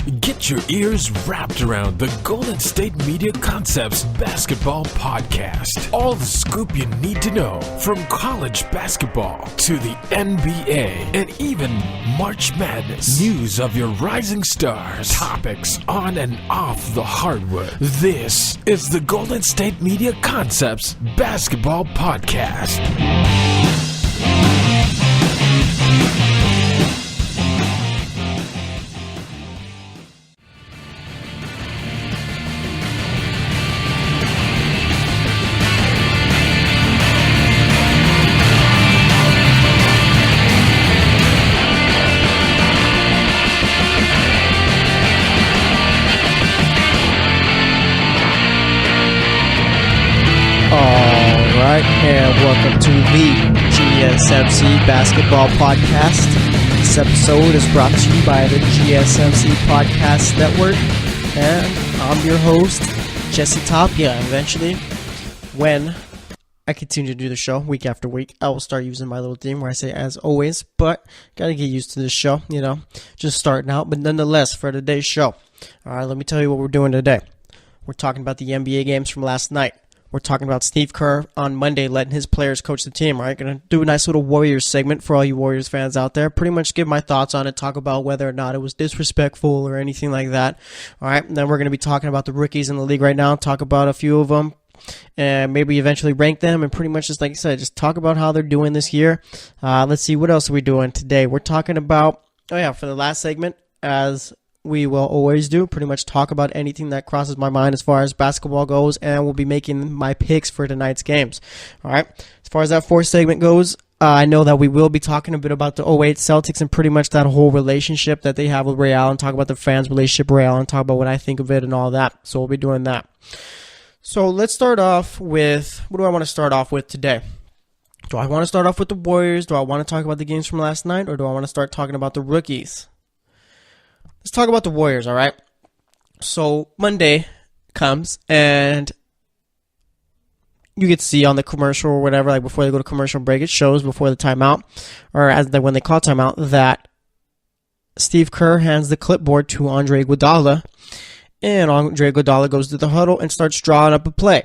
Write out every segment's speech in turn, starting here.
Get your ears wrapped around the Golden State Media Concepts Basketball Podcast. All the scoop you need to know, from college basketball to the NBA and even March Madness. News of your rising stars, topics on and off the hardwood. This is the Golden State Media Concepts Basketball Podcast. And welcome to the GSMC Basketball Podcast. This episode is brought to you by the GSMC Podcast Network. And I'm your host, Jesse Tapia. Eventually, when I continue to do the show week after week, I will start using my little theme where I say as always, but gotta get used to this show, just starting out. But nonetheless, for today's show, alright, let me tell you what we're doing today. We're talking about the NBA games from last night. We're talking about Steve Kerr on Monday letting his players coach the team, all right? Going to do a nice little Warriors segment for all you Warriors fans out there. Pretty much give my thoughts on it, talk about whether or not it was disrespectful or anything like that, all right? And then we're going to be talking about the rookies in the league right now, talk about a few of them, and maybe eventually rank them, and pretty much just like I said, just talk about how they're doing this year. Let's see, what else are we doing today? We're talking about, for the last segment, as we will always do, pretty much talk about anything that crosses my mind as far as basketball goes, and we'll be making my picks for tonight's games. All right. As far as that fourth segment goes, I know that we will be talking a bit about the 08 Celtics and pretty much that whole relationship that they have with Ray Allen, talk about the fans' relationship with Ray Allen, talk about what I think of it and all that. So we'll be doing that. So let's start off with, what do I want to start off with today? Do I want to start off with the Warriors? Do I want to talk about the games from last night? Or do I want to start talking about the rookies? Let's talk about the Warriors, all right? So Monday comes, and you get to see on the commercial or whatever, like before they go to commercial break, it shows before the timeout, or when they call timeout, that Steve Kerr hands the clipboard to Andre Iguodala, and Andre Iguodala goes to the huddle and starts drawing up a play.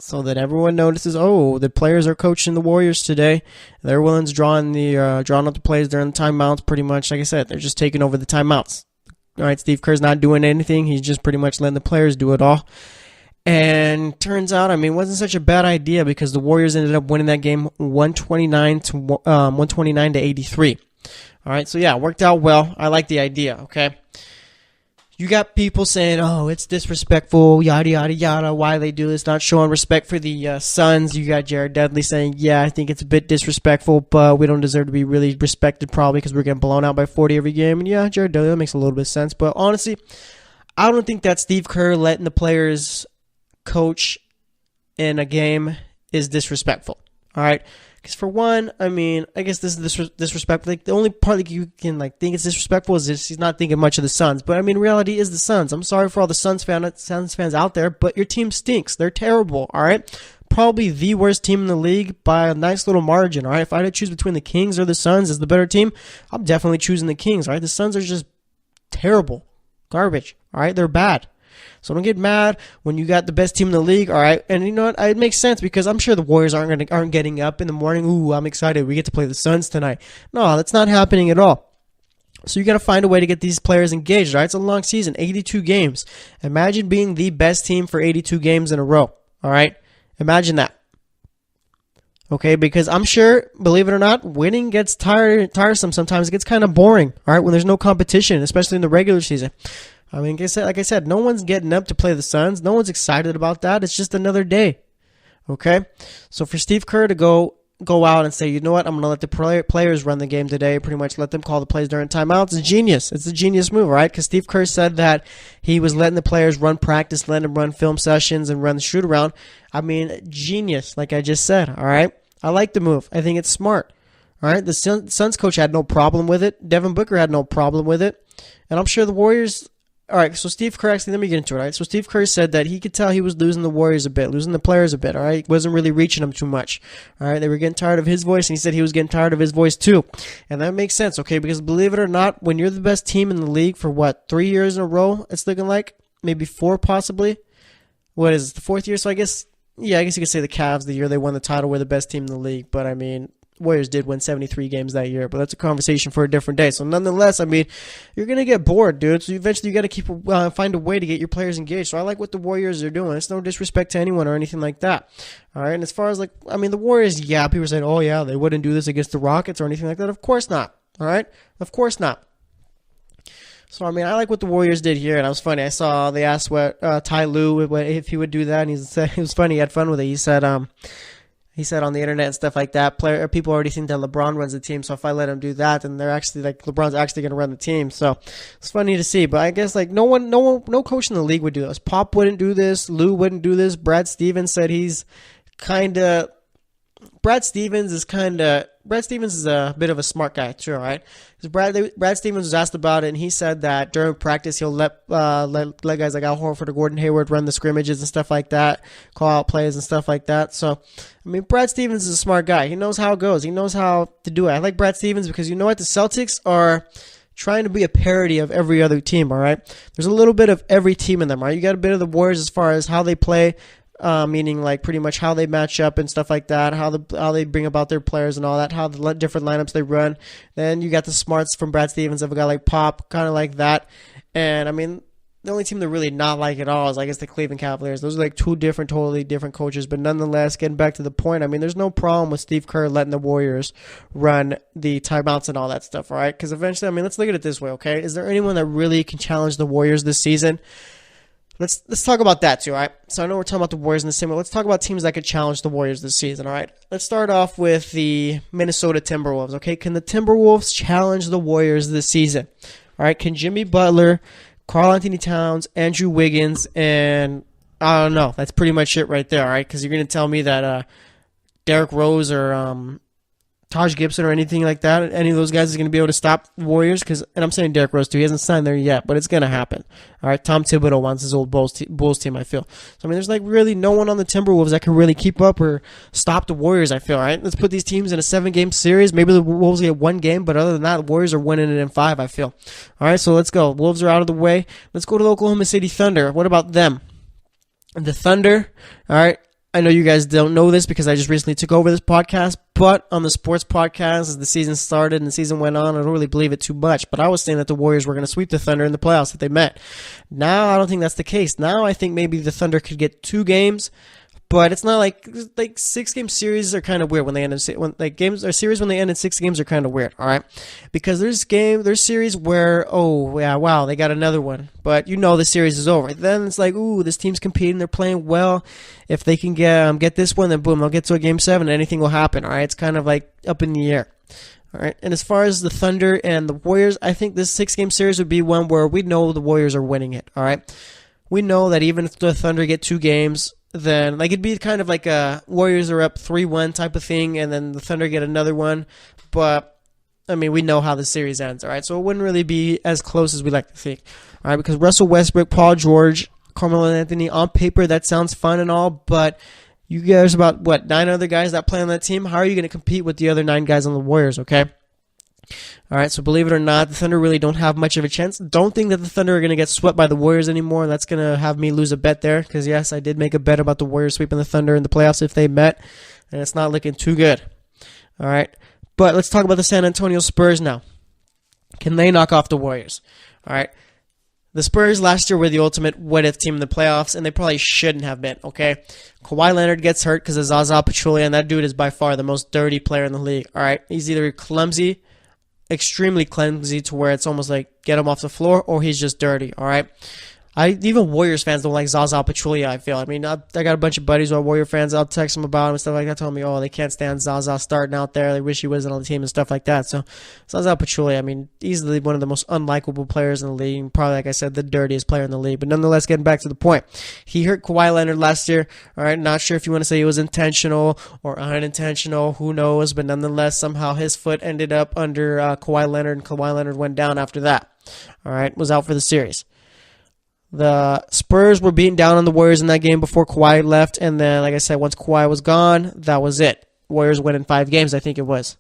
So that everyone notices, the players are coaching the Warriors today. They're drawing up the plays during the timeouts. Pretty much, like I said, they're just taking over the timeouts. All right, Steve Kerr's not doing anything. He's just pretty much letting the players do it all. And turns out, it wasn't such a bad idea because the Warriors ended up winning that game 129 to 83. All right, so yeah, it worked out well. I like the idea. Okay. You got people saying, it's disrespectful, yada, yada, yada, why they do this, not showing respect for the Suns. You got Jared Dudley saying, I think it's a bit disrespectful, but we don't deserve to be really respected probably because we're getting blown out by 40 every game. And yeah, Jared Dudley, that makes a little bit of sense. But honestly, I don't think that Steve Kerr letting the players coach in a game is disrespectful. All right? Because for one, I guess this is disrespectful. Like, the only part that you can think it's disrespectful is he's not thinking much of the Suns. But reality is the Suns. I'm sorry for all the Suns fans out there, but your team stinks. They're terrible. All right, probably the worst team in the league by a nice little margin. All right, if I had to choose between the Kings or the Suns as the better team, I'm definitely choosing the Kings. All right, the Suns are just terrible, garbage. All right, they're bad. So don't get mad when you got the best team in the league, all right? And you know what? It makes sense because I'm sure the Warriors aren't getting up in the morning. Ooh, I'm excited. We get to play the Suns tonight. No, that's not happening at all. So you got to find a way to get these players engaged, all right? It's a long season, 82 games. Imagine being the best team for 82 games in a row, all right? Imagine that. Okay, because I'm sure, believe it or not, winning gets tiresome sometimes. It gets kind of boring, all right, when there's no competition, especially in the regular season. Like I said, no one's getting up to play the Suns. No one's excited about that. It's just another day. Okay? So for Steve Kerr to go out and say, you know what, I'm going to let the players run the game today, pretty much let them call the plays during timeouts, it's genius. It's a genius move, right? Because Steve Kerr said that he was letting the players run practice, letting them run film sessions and run the shoot around. Genius, like I just said, all right? I like the move. I think it's smart. All right? The Suns coach had no problem with it. Devin Booker had no problem with it. And I'm sure the Warriors all right, so Steve Kerr, actually, let me get into it, all right? So Steve Kerr said that he could tell he was losing the Warriors a bit, losing the players a bit, all right? He wasn't really reaching them too much, all right? They were getting tired of his voice, and he said he was getting tired of his voice too. And that makes sense, okay? Because believe it or not, when you're the best team in the league for, 3 years in a row, it's looking like? Maybe 4 possibly? What is it, the 4th year? So I guess you could say the Cavs, the year they won the title, were the best team in the league. But, I mean, Warriors did win 73 games that year, but that's a conversation for a different day. So nonetheless, I mean, you're going to get bored, dude. So eventually you got to find a way to get your players engaged. So I like what the Warriors are doing. It's no disrespect to anyone or anything like that. All right. And as far as the Warriors, people saying, oh yeah, they wouldn't do this against the Rockets or anything like that. Of course not. All right. Of course not. So, I mean, I like what the Warriors did here, and it was funny. I saw they asked what Ty Lue if he would do that, and he said it was funny. He had fun with it. He said on the internet and stuff like that, people already think that LeBron runs the team, so if I let him do that, then they're actually LeBron's actually going to run the team. So it's funny to see, but I guess no coach in the league would do this. Pop wouldn't do this. Lou wouldn't do this. Brad Stevens said Brad Stevens is a bit of a smart guy too, right? Because Brad Stevens was asked about it, and he said that during practice he'll let guys like Al Horford or Gordon Hayward run the scrimmages and stuff like that, call out plays and stuff like that. So, I mean, Brad Stevens is a smart guy. He knows how it goes. He knows how to do it. I like Brad Stevens because you know what? The Celtics are trying to be a parody of every other team, all right? There's a little bit of every team in them, right? You got a bit of the Warriors as far as how they play, meaning like pretty much how they match up and stuff like that, how they bring about their players and all that, how the different lineups they run. Then you got the smarts from Brad Stevens of a guy like Pop, kind of like that. And I mean, the only team they're really not like at all is, I guess, the Cleveland Cavaliers. Those are like two totally different coaches. But nonetheless, getting back to the point, I mean, there's no problem with Steve Kerr letting the Warriors run the timeouts and all that stuff, all right? Because eventually, I mean, let's look at it this way, okay? Is there anyone that really can challenge the Warriors this season? Let's talk about that too, all right? So I know we're talking about the Warriors in the same way. Let's talk about teams that could challenge the Warriors this season, all right? Let's start off with the Minnesota Timberwolves, okay? Can the Timberwolves challenge the Warriors this season? All right, can Jimmy Butler, Karl Anthony Towns, Andrew Wiggins, and I don't know. That's pretty much it right there, all right? Because you're going to tell me that Derrick Rose or Taj Gibson or anything like that, any of those guys is going to be able to stop the Warriors? And I'm saying Derrick Rose too. He hasn't signed there yet, but it's going to happen. All right, Tom Thibodeau wants his old Bulls team, I feel. So, I mean, there's like really no one on the Timberwolves that can really keep up or stop the Warriors, I feel, all right? Let's put these teams in a 7-game series. Maybe the Wolves get 1 game, but other than that, the Warriors are winning it in 5, I feel. All right, so let's go. Wolves are out of the way. Let's go to the Oklahoma City Thunder. What about them? The Thunder, all right. I know you guys don't know this because I just recently took over this podcast, but on the sports podcast, as the season started and the season went on, I don't really believe it too much, but I was saying that the Warriors were going to sweep the Thunder in the playoffs that they met. Now, I don't think that's the case. Now, I think maybe the Thunder could get 2 games, but it's not like 6-game series are kind of weird when they end in series when they end in 6 games are kind of weird, all right? Because there's series where they got another one, but you know the series is over. Then it's like, this team's competing, they're playing well. If they can get this one, then boom, they'll get to a game 7 and anything will happen, all right? It's kind of like up in the air. All right, and as far as the Thunder and the Warriors, I think this 6-game series would be one where we know the Warriors are winning it, all right? We know that even if the Thunder get 2 games, then it'd be kind of like a Warriors are up 3-1 type of thing, and then the Thunder get another one. But I mean, we know how the series ends, all right? So it wouldn't really be as close as we like to think, all right? Because Russell Westbrook, Paul George, Carmelo Anthony, on paper that sounds fun and all, but you guys about 9 other guys that play on that team. How are you going to compete with the other 9 guys on the Warriors? Okay. All right, so believe it or not, the Thunder really don't have much of a chance. Don't think that the Thunder are going to get swept by the Warriors anymore. That's going to have me lose a bet there because, yes, I did make a bet about the Warriors sweeping the Thunder in the playoffs if they met, and it's not looking too good. All right, but let's talk about the San Antonio Spurs now. Can they knock off the Warriors? All right, the Spurs last year were the ultimate what-if team in the playoffs, and they probably shouldn't have been, okay? Kawhi Leonard gets hurt because of Zaza Pachulia, and that dude is by far the most dirty player in the league, all right? He's either clumsy, extremely clumsy to where it's almost like get him off the floor, or he's just dirty, all right? Even Warriors fans don't like Zaza Pachulia, I feel. I mean, I got a bunch of buddies who are Warrior fans. I'll text them about him and stuff like that. Tell me, they can't stand Zaza starting out there. They wish he wasn't on the team and stuff like that. So, Zaza Pachulia, I mean, easily one of the most unlikable players in the league. Probably, like I said, the dirtiest player in the league. But nonetheless, getting back to the point. He hurt Kawhi Leonard last year. All right, not sure if you want to say it was intentional or unintentional. Who knows? But nonetheless, somehow his foot ended up under Kawhi Leonard, and Kawhi Leonard went down after that. All right, was out for the series. The Spurs were beating down on the Warriors in that game before Kawhi left, and then, like I said, once Kawhi was gone, that was it. Warriors win in 5 games, I think it was.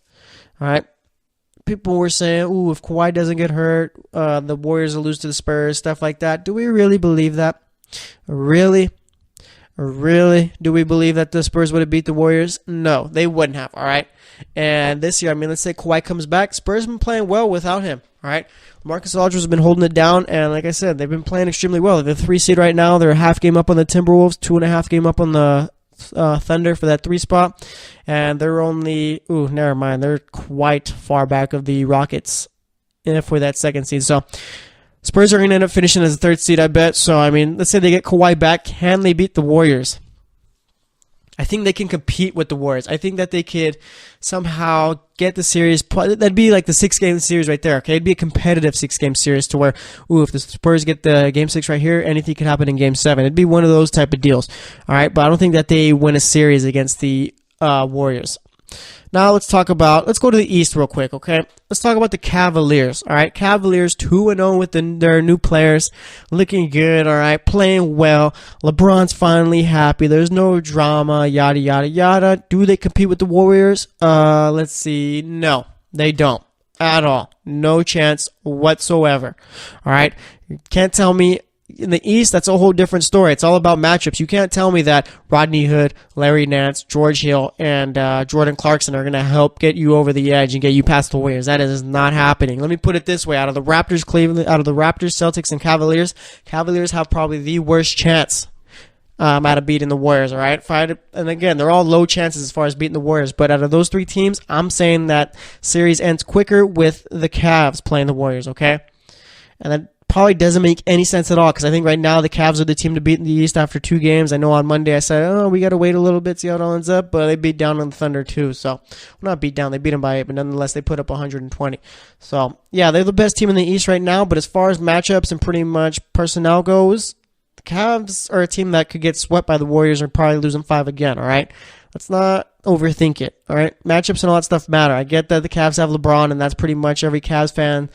All right. People were saying, ooh, if Kawhi doesn't get hurt, the Warriors will lose to the Spurs, stuff like that. Do we really believe that? Really? Really? Do we believe that the Spurs would have beat the Warriors? No, they wouldn't have, all right? And this year, I mean, let's say Kawhi comes back. Spurs have been playing well without him, all right? Marcus Aldridge has been holding it down, and like I said, they've been playing extremely well. They're the 3 seed right now. They're a half game up on the Timberwolves, 2.5 game up on the Thunder for that 3 spot, and they're only, never mind, they're quite far back of the Rockets for that 2nd seed. So Spurs are going to end up finishing as a 3rd seed, I bet. So, I mean, let's say they get Kawhi back. Can they beat the Warriors? I think they can compete with the Warriors. I think that they could somehow get the series. That'd be like the 6-game series right there, okay? It'd be a competitive 6-game series to where, if the Spurs get the Game 6 right here, anything could happen in Game 7. It'd be one of those type of deals, all right? But I don't think that they win a series against the Warriors. Now let's go to the East real quick, okay? Let's talk about the Cavaliers, all right? Cavaliers 2-0 with their new players, looking good, all right? Playing well. LeBron's finally happy. There's no drama, yada, yada, yada. Do they compete with the Warriors? Let's see. No, they don't at all. No chance whatsoever, all right? You can't tell me. In the East, that's a whole different story. It's all about matchups. You can't tell me that Rodney Hood, Larry Nance, George Hill, and Jordan Clarkson are going to help get you over the edge and get you past the Warriors. That is not happening. Let me put it this way. Out of the Raptors, Celtics, and Cavaliers have probably the worst chance out of beating the Warriors, all right? And again, they're all low chances as far as beating the Warriors. But out of those 3 teams, I'm saying that series ends quicker with the Cavs playing the Warriors, okay? And that probably doesn't make any sense at all, because I think right now the Cavs are the team to beat in the East after 2 games. I know on Monday I said, we got to wait a little bit, see how it all ends up, but they beat down on the Thunder too. So, well, not beat down, they beat them by 8, but nonetheless they put up 120. So, yeah, they're the best team in the East right now, but as far as matchups and pretty much personnel goes, the Cavs are a team that could get swept by the Warriors and probably lose them 5 again, all right? Let's not overthink it, all right? Matchups and all that stuff matter. I get that the Cavs have LeBron, and that's pretty much every Cavs fan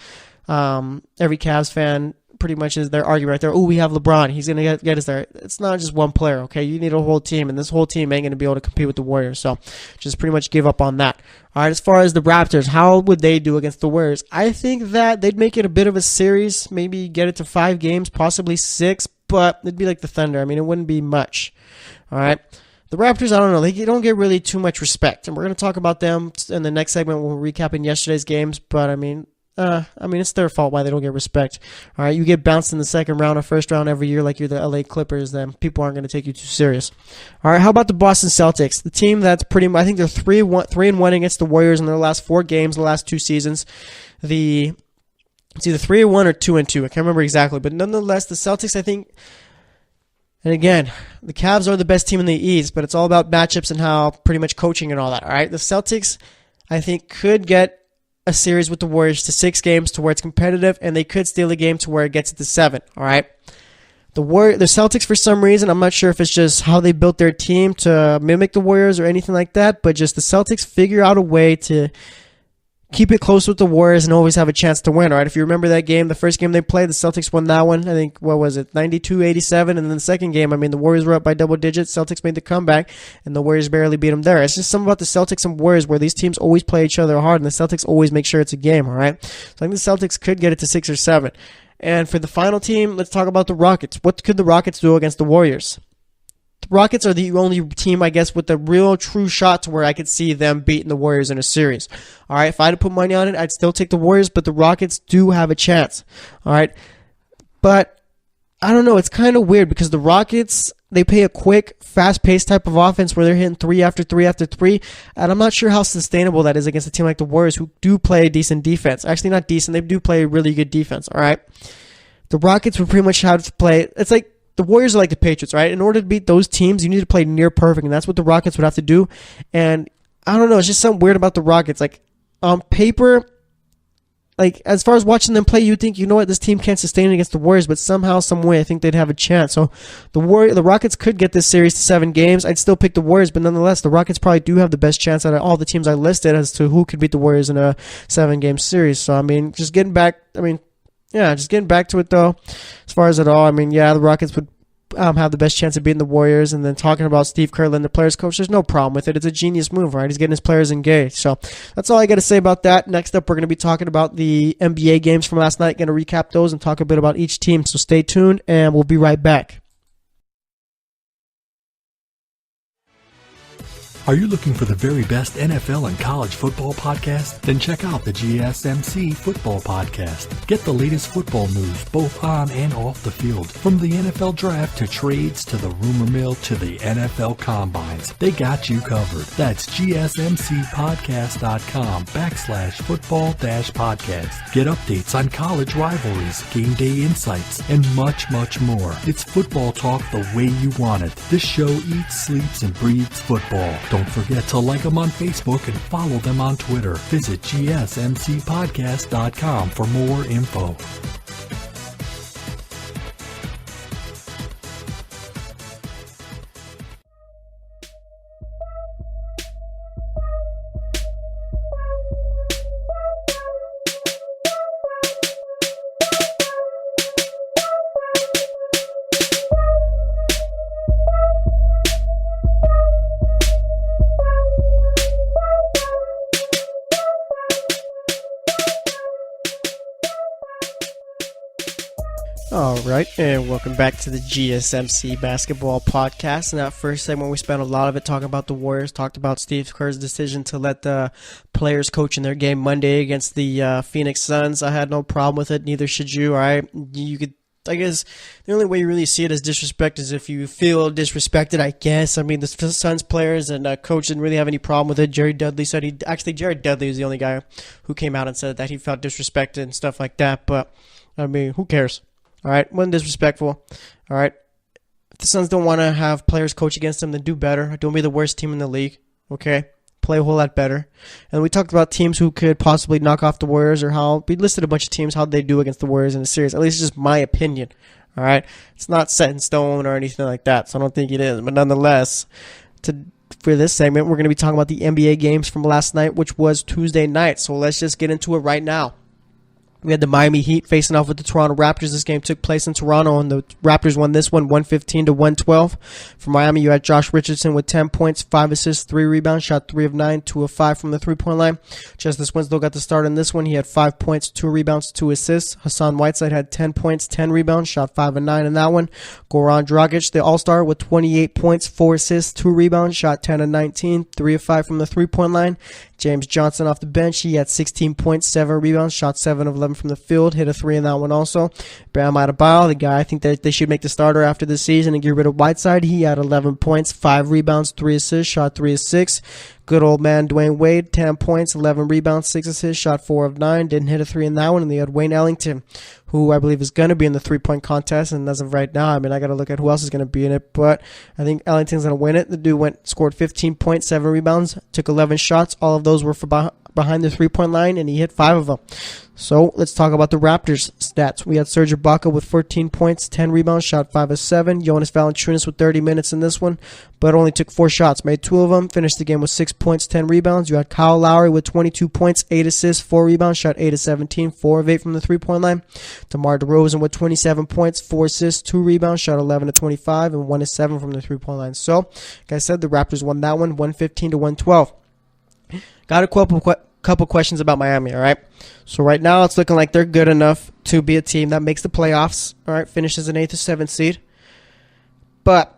pretty much is their argument right there. Oh, we have LeBron. He's going to get us there. It's not just one player, okay? You need a whole team, and this whole team ain't going to be able to compete with the Warriors. So just pretty much give up on that. All right, as far as the Raptors, how would they do against the Warriors? I think that they'd make it a bit of a series, maybe get it to 5 games, possibly 6, but it'd be like the Thunder. I mean, it wouldn't be much. All right. The Raptors, I don't know. They don't get really too much respect, and we're going to talk about them in the next segment when we're recapping yesterday's games, but I mean, it's their fault why they don't get respect. All right, you get bounced in the 2nd round or 1st round every year like you're the LA Clippers, then people aren't going to take you too serious. All right, how about the Boston Celtics? The team that's I think they're 3-1 against the Warriors in their last 4 games, the last 2 seasons. It's either 3-1 or 2-2. I can't remember exactly, but nonetheless, the Celtics, I think. And again, the Cavs are the best team in the East, but it's all about matchups and how pretty much coaching and all that. All right, the Celtics, I think, could get a series with the Warriors to 6 games to where it's competitive, and they could steal a game to where it gets it to 7, all right? The Celtics, for some reason, I'm not sure if it's just how they built their team to mimic the Warriors or anything like that, but just the Celtics figure out a way to keep it close with the Warriors and always have a chance to win, all right? If you remember that game, the first game they played, the Celtics won that one. I think, 92-87, and then the second game, the Warriors were up by double digits. Celtics made the comeback, and the Warriors barely beat them there. It's just something about the Celtics and Warriors where these teams always play each other hard, and the Celtics always make sure it's a game, all right? So I think the Celtics could get it to 6 or 7. And for the final team, let's talk about the Rockets. What could the Rockets do against the Warriors? The Rockets are the only team, I guess, with a real true shot to where I could see them beating the Warriors in a series. All right, if I had to put money on it, I'd still take the Warriors, but the Rockets do have a chance. All right, but I don't know. It's kind of weird because the Rockets, they play a quick, fast-paced type of offense where they're hitting 3 after 3 after 3, and I'm not sure how sustainable that is against a team like the Warriors who do play decent defense. Actually, not decent. They do play really good defense, all right? The Rockets would pretty much have to play. It's like the Warriors are like the Patriots, right? In order to beat those teams, you need to play near perfect, and that's what the Rockets would have to do. And I don't know, it's just something weird about the Rockets. Like, on paper, like, as far as watching them play, you think, you know what, this team can't sustain it against the Warriors, but somehow, some way, I think they'd have a chance. So, the Rockets could get this series to 7 games. I'd still pick the Warriors, but nonetheless, the Rockets probably do have the best chance out of all the teams I listed as to who could beat the Warriors in a 7-game series. So, just getting back, just getting back to it, though, as far as it all, I mean, yeah, the Rockets would have the best chance of beating the Warriors, and then talking about Steve Kerr, the players coach, there's no problem with it. It's a genius move, right? He's getting his players engaged. So that's all I got to say about that. Next up, we're going to be talking about the NBA games from last night. Going to recap those and talk a bit about each team. So stay tuned, and we'll be right back. Are you looking for the very best NFL and college football podcast? Then check out the GSMC Football Podcast. Get the latest football news both on and off the field. From the NFL Draft to trades to the rumor mill to the NFL Combines, they got you covered. That's GSMCpodcast.com/football-podcast. Get updates on college rivalries, game day insights, and much, much more. It's football talk the way you want it. This show eats, sleeps, and breathes football. Don't forget to like them on Facebook and follow them on Twitter. Visit GSMCpodcast.com for more info. All right, and welcome back to the GSMC Basketball Podcast. In that first segment, we spent a lot of it talking about the Warriors, talked about Steve Kerr's decision to let the players coach in their game Monday against the Phoenix Suns. I had no problem with it, neither should you, all right? You could, I guess, the only way you really see it as disrespect is if you feel disrespected, I guess. I mean, the Suns players and coach didn't really have any problem with it. Jerry Dudley said Jerry Dudley was the only guy who came out and said that he felt disrespected and stuff like that, but, I mean, who cares? All right, wasn't disrespectful. All right, if the Suns don't want to have players coach against them, then do better. Don't be the worst team in the league, okay? Play a whole lot better. And we talked about teams who could possibly knock off the Warriors, or how we listed a bunch of teams, how they do against the Warriors in a series. At least it's just my opinion, all right? It's not set in stone or anything like that, so I don't think it is. But nonetheless, for this segment, we're going to be talking about the NBA games from last night, which was Tuesday night. So let's just get into it right now. We had the Miami Heat facing off with the Toronto Raptors. This game took place in Toronto, and the Raptors won this one 115-112. For Miami, you had Josh Richardson with 10 points, 5 assists, 3 rebounds, shot 3 of 9, 2 of 5 from the three-point line. Justice Winslow got the start in this one. He had 5 points, 2 rebounds, 2 assists. Hassan Whiteside had 10 points, 10 rebounds, shot 5 of 9 in that one. Goran Dragic, the All-Star, with 28 points, 4 assists, 2 rebounds, shot 10 of 19, 3 of 5 from the three-point line. James Johnson off the bench, he had 16 points, 7 rebounds, shot 7 of 11 from the field, hit a 3 in that one also. Bam Adebayo, the guy I think that they should make the starter after this season and get rid of Whiteside, he had 11 points, 5 rebounds, 3 assists, shot 3 of 6. Good old man Dwyane Wade, 10 points, 11 rebounds, 6 assists, shot 4 of 9, didn't hit a 3 in that one. And they had Wayne Ellington, who I believe is going to be in the three-point contest. And as of right now, I mean, I got to look at who else is going to be in it. But I think Ellington's going to win it. The dude scored 15 points, 7 rebounds, took 11 shots. All of those were for behind the three-point line, and he hit 5 of them. So let's talk about the Raptors stats. We had Serge Ibaka with 14 points, 10 rebounds, shot 5 of 7. Jonas Valanciunas with 30 minutes in this one, but only took 4 shots, made 2 of them, finished the game with 6 points, 10 rebounds. You had Kyle Lowry with 22 points, 8 assists, 4 rebounds, shot 8 of 17, 4 of 8 from the three-point line. DeMar DeRozan with 27 points, 4 assists, 2 rebounds, shot 11 of 25, and 1 of 7 from the three-point line. So, like I said, the Raptors won that one 115-112. Got a couple questions about Miami, all right? So right now it's looking like they're good enough to be a team that makes the playoffs, all right? Finishes an 8th or 7th seed. But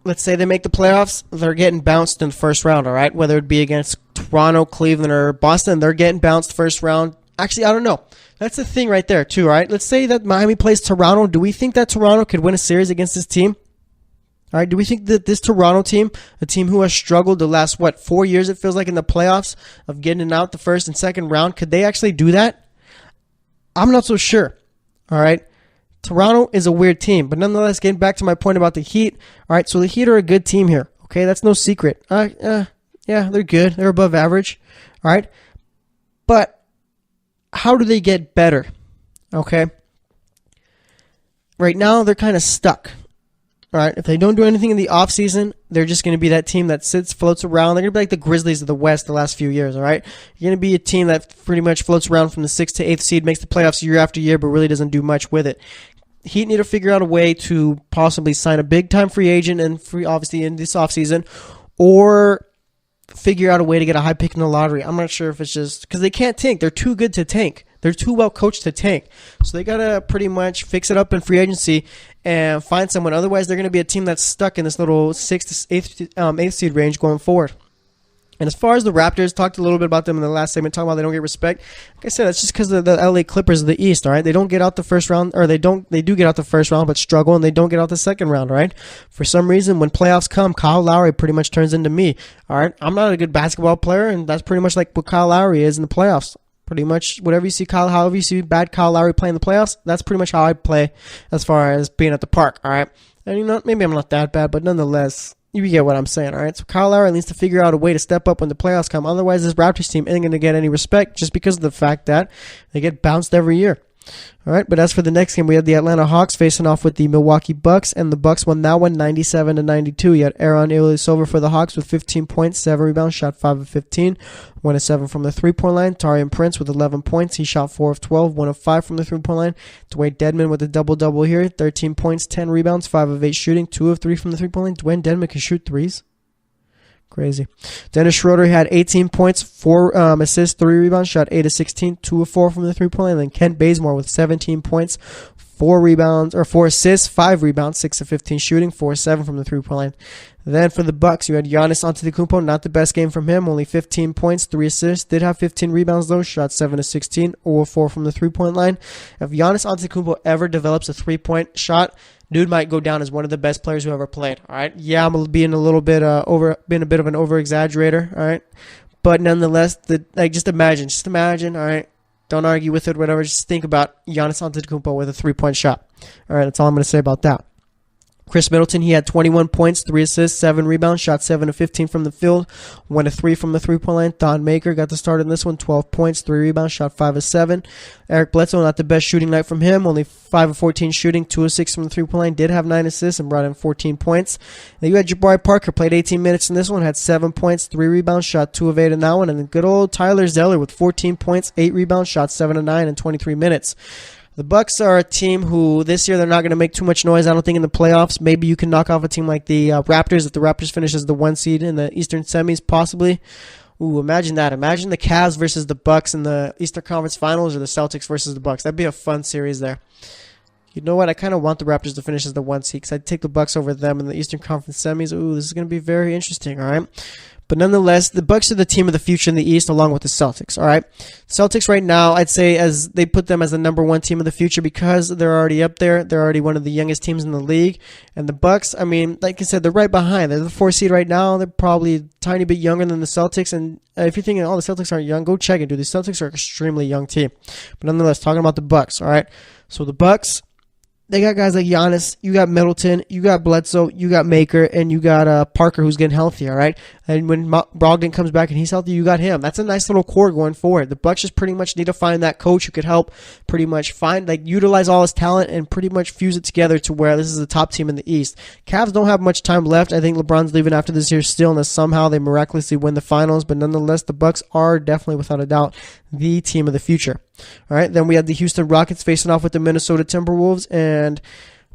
let's say they make the playoffs, they're getting bounced in the first round, all right? Whether it be against Toronto, Cleveland, or Boston, they're getting bounced first round. Actually, I don't know. That's the thing right there too, all right? Let's say that Miami plays Toronto. Do we think that Toronto could win a series against this team? All right, do we think that this Toronto team, a team who has struggled the last, 4 years it feels like in the playoffs of getting out the first and second round, could they actually do that? I'm not so sure. All right, Toronto is a weird team, but nonetheless, getting back to my point about the Heat, all right, so the Heat are a good team here, okay? That's no secret. Yeah, they're good. They're above average, all right? But how do they get better, okay? Right now, they're kind of stuck. All right, if they don't do anything in the offseason, they're just going to be that team that floats around. They're going to be like the Grizzlies of the West the last few years, all right? You're going to be a team that pretty much floats around from the 6th to 8th seed, makes the playoffs year after year, but really doesn't do much with it. Heat need to figure out a way to possibly sign a big-time free agent and obviously in this offseason, or figure out a way to get a high pick in the lottery. I'm not sure if it's just because they can't tank. They're too good to tank. They're too well coached to tank. So they got to pretty much fix it up in free agency and find someone. Otherwise, they're going to be a team that's stuck in this little 6th to 8th seed range going forward. And as far as the Raptors, talked a little bit about them in the last segment, talking about they don't get respect. Like I said, that's just because of the LA Clippers of the East, all right? They don't get out the first round, or they do get out the first round, but struggle, and they don't get out the second round, all right? For some reason, when playoffs come, Kyle Lowry pretty much turns into me, all right? I'm not a good basketball player, and that's pretty much like what Kyle Lowry is in the playoffs. Pretty much however you see bad Kyle Lowry play in the playoffs, that's pretty much how I play as far as being at the park, all right? And maybe I'm not that bad, but nonetheless, you get what I'm saying, all right? So Kyle Lowry needs to figure out a way to step up when the playoffs come. Otherwise, this Raptors team isn't going to get any respect just because of the fact that they get bounced every year. All right, but as for the next game, we had the Atlanta Hawks facing off with the Milwaukee Bucks, and the Bucks won that one 97-92. You had Aaron Ilyasova for the Hawks with 15 points, 7 rebounds, shot 5 of 15, 1 of 7 from the three-point line. Taurean Prince with 11 points. He shot 4 of 12, 1 of 5 from the three-point line. Dwayne Dedmon with a double-double here, 13 points, 10 rebounds, 5 of 8 shooting, 2 of 3 from the three-point line. Dwayne Dedmon can shoot threes. Crazy. Dennis Schroeder had 18 points, 4 assists, 3 rebounds, shot 8 of 16, 2 of 4 from the three-point line. And then Kent Bazemore with 17 points, 4 assists, 5 rebounds, 6 of 15 shooting, 4 of 7 from the three-point line. Then for the Bucks, you had Giannis Antetokounmpo, not the best game from him, only 15 points, 3 assists, did have 15 rebounds though, shot 7 of 16, 0 of 4 from the three-point line. If Giannis Antetokounmpo ever develops a three-point shot, dude might go down as one of the best players who ever played. All right, yeah, I'm being a little bit being a bit of an over-exaggerator. All right, but nonetheless, just imagine. All right, don't argue with it, whatever. Just think about Giannis Antetokounmpo with a three-point shot. All right, that's all I'm going to say about that. Chris Middleton, he had 21 points, 3 assists, 7 rebounds, shot 7 of 15 from the field, 1 of 3 from the three-point line. Thon Maker got the start in this one, 12 points, 3 rebounds, shot 5 of 7. Eric Bledsoe, not the best shooting night from him, only 5 of 14 shooting, 2 of 6 from the three-point line, did have 9 assists and brought in 14 points. Then you had Jabari Parker, played 18 minutes in this one, had 7 points, 3 rebounds, shot 2 of 8 in that one, and then good old Tyler Zeller with 14 points, 8 rebounds, shot 7 of 9 in 23 minutes. The Bucks are a team who this year they're not going to make too much noise, I don't think, in the playoffs. Maybe you can knock off a team like the Raptors if the Raptors finish as the 1 seed in the Eastern semis, possibly. Ooh, imagine that. Imagine the Cavs versus the Bucks in the Eastern Conference Finals or the Celtics versus the Bucks. That'd be a fun series there. You know what? I kind of want the Raptors to finish as the 1 seed because I'd take the Bucks over them in the Eastern Conference semis. Ooh, this is going to be very interesting, all right? But nonetheless, the Bucks are the team of the future in the East along with the Celtics, all right? Celtics right now, I'd say as they put them as the number 1 team of the future because they're already up there. They're already one of the youngest teams in the league. And the Bucks, I mean, like I said, they're right behind. They're the 4 seed right now. They're probably a tiny bit younger than the Celtics. And if you're thinking, oh, the Celtics aren't young, go check it, dude. The Celtics are an extremely young team. But nonetheless, talking about the Bucks, all right? So the Bucks, they got guys like Giannis, you got Middleton, you got Bledsoe, you got Maker, and you got Parker who's getting healthy, all right? And when Brogdon comes back and he's healthy, you got him. That's a nice little core going forward. The Bucks just pretty much need to find that coach who could help pretty much utilize all his talent and pretty much fuse it together to where this is the top team in the East. Cavs don't have much time left. I think LeBron's leaving after this year still, unless somehow they miraculously win the finals. But nonetheless, the Bucks are definitely, without a doubt, the team of the future. All right, then we had the Houston Rockets facing off with the Minnesota Timberwolves, and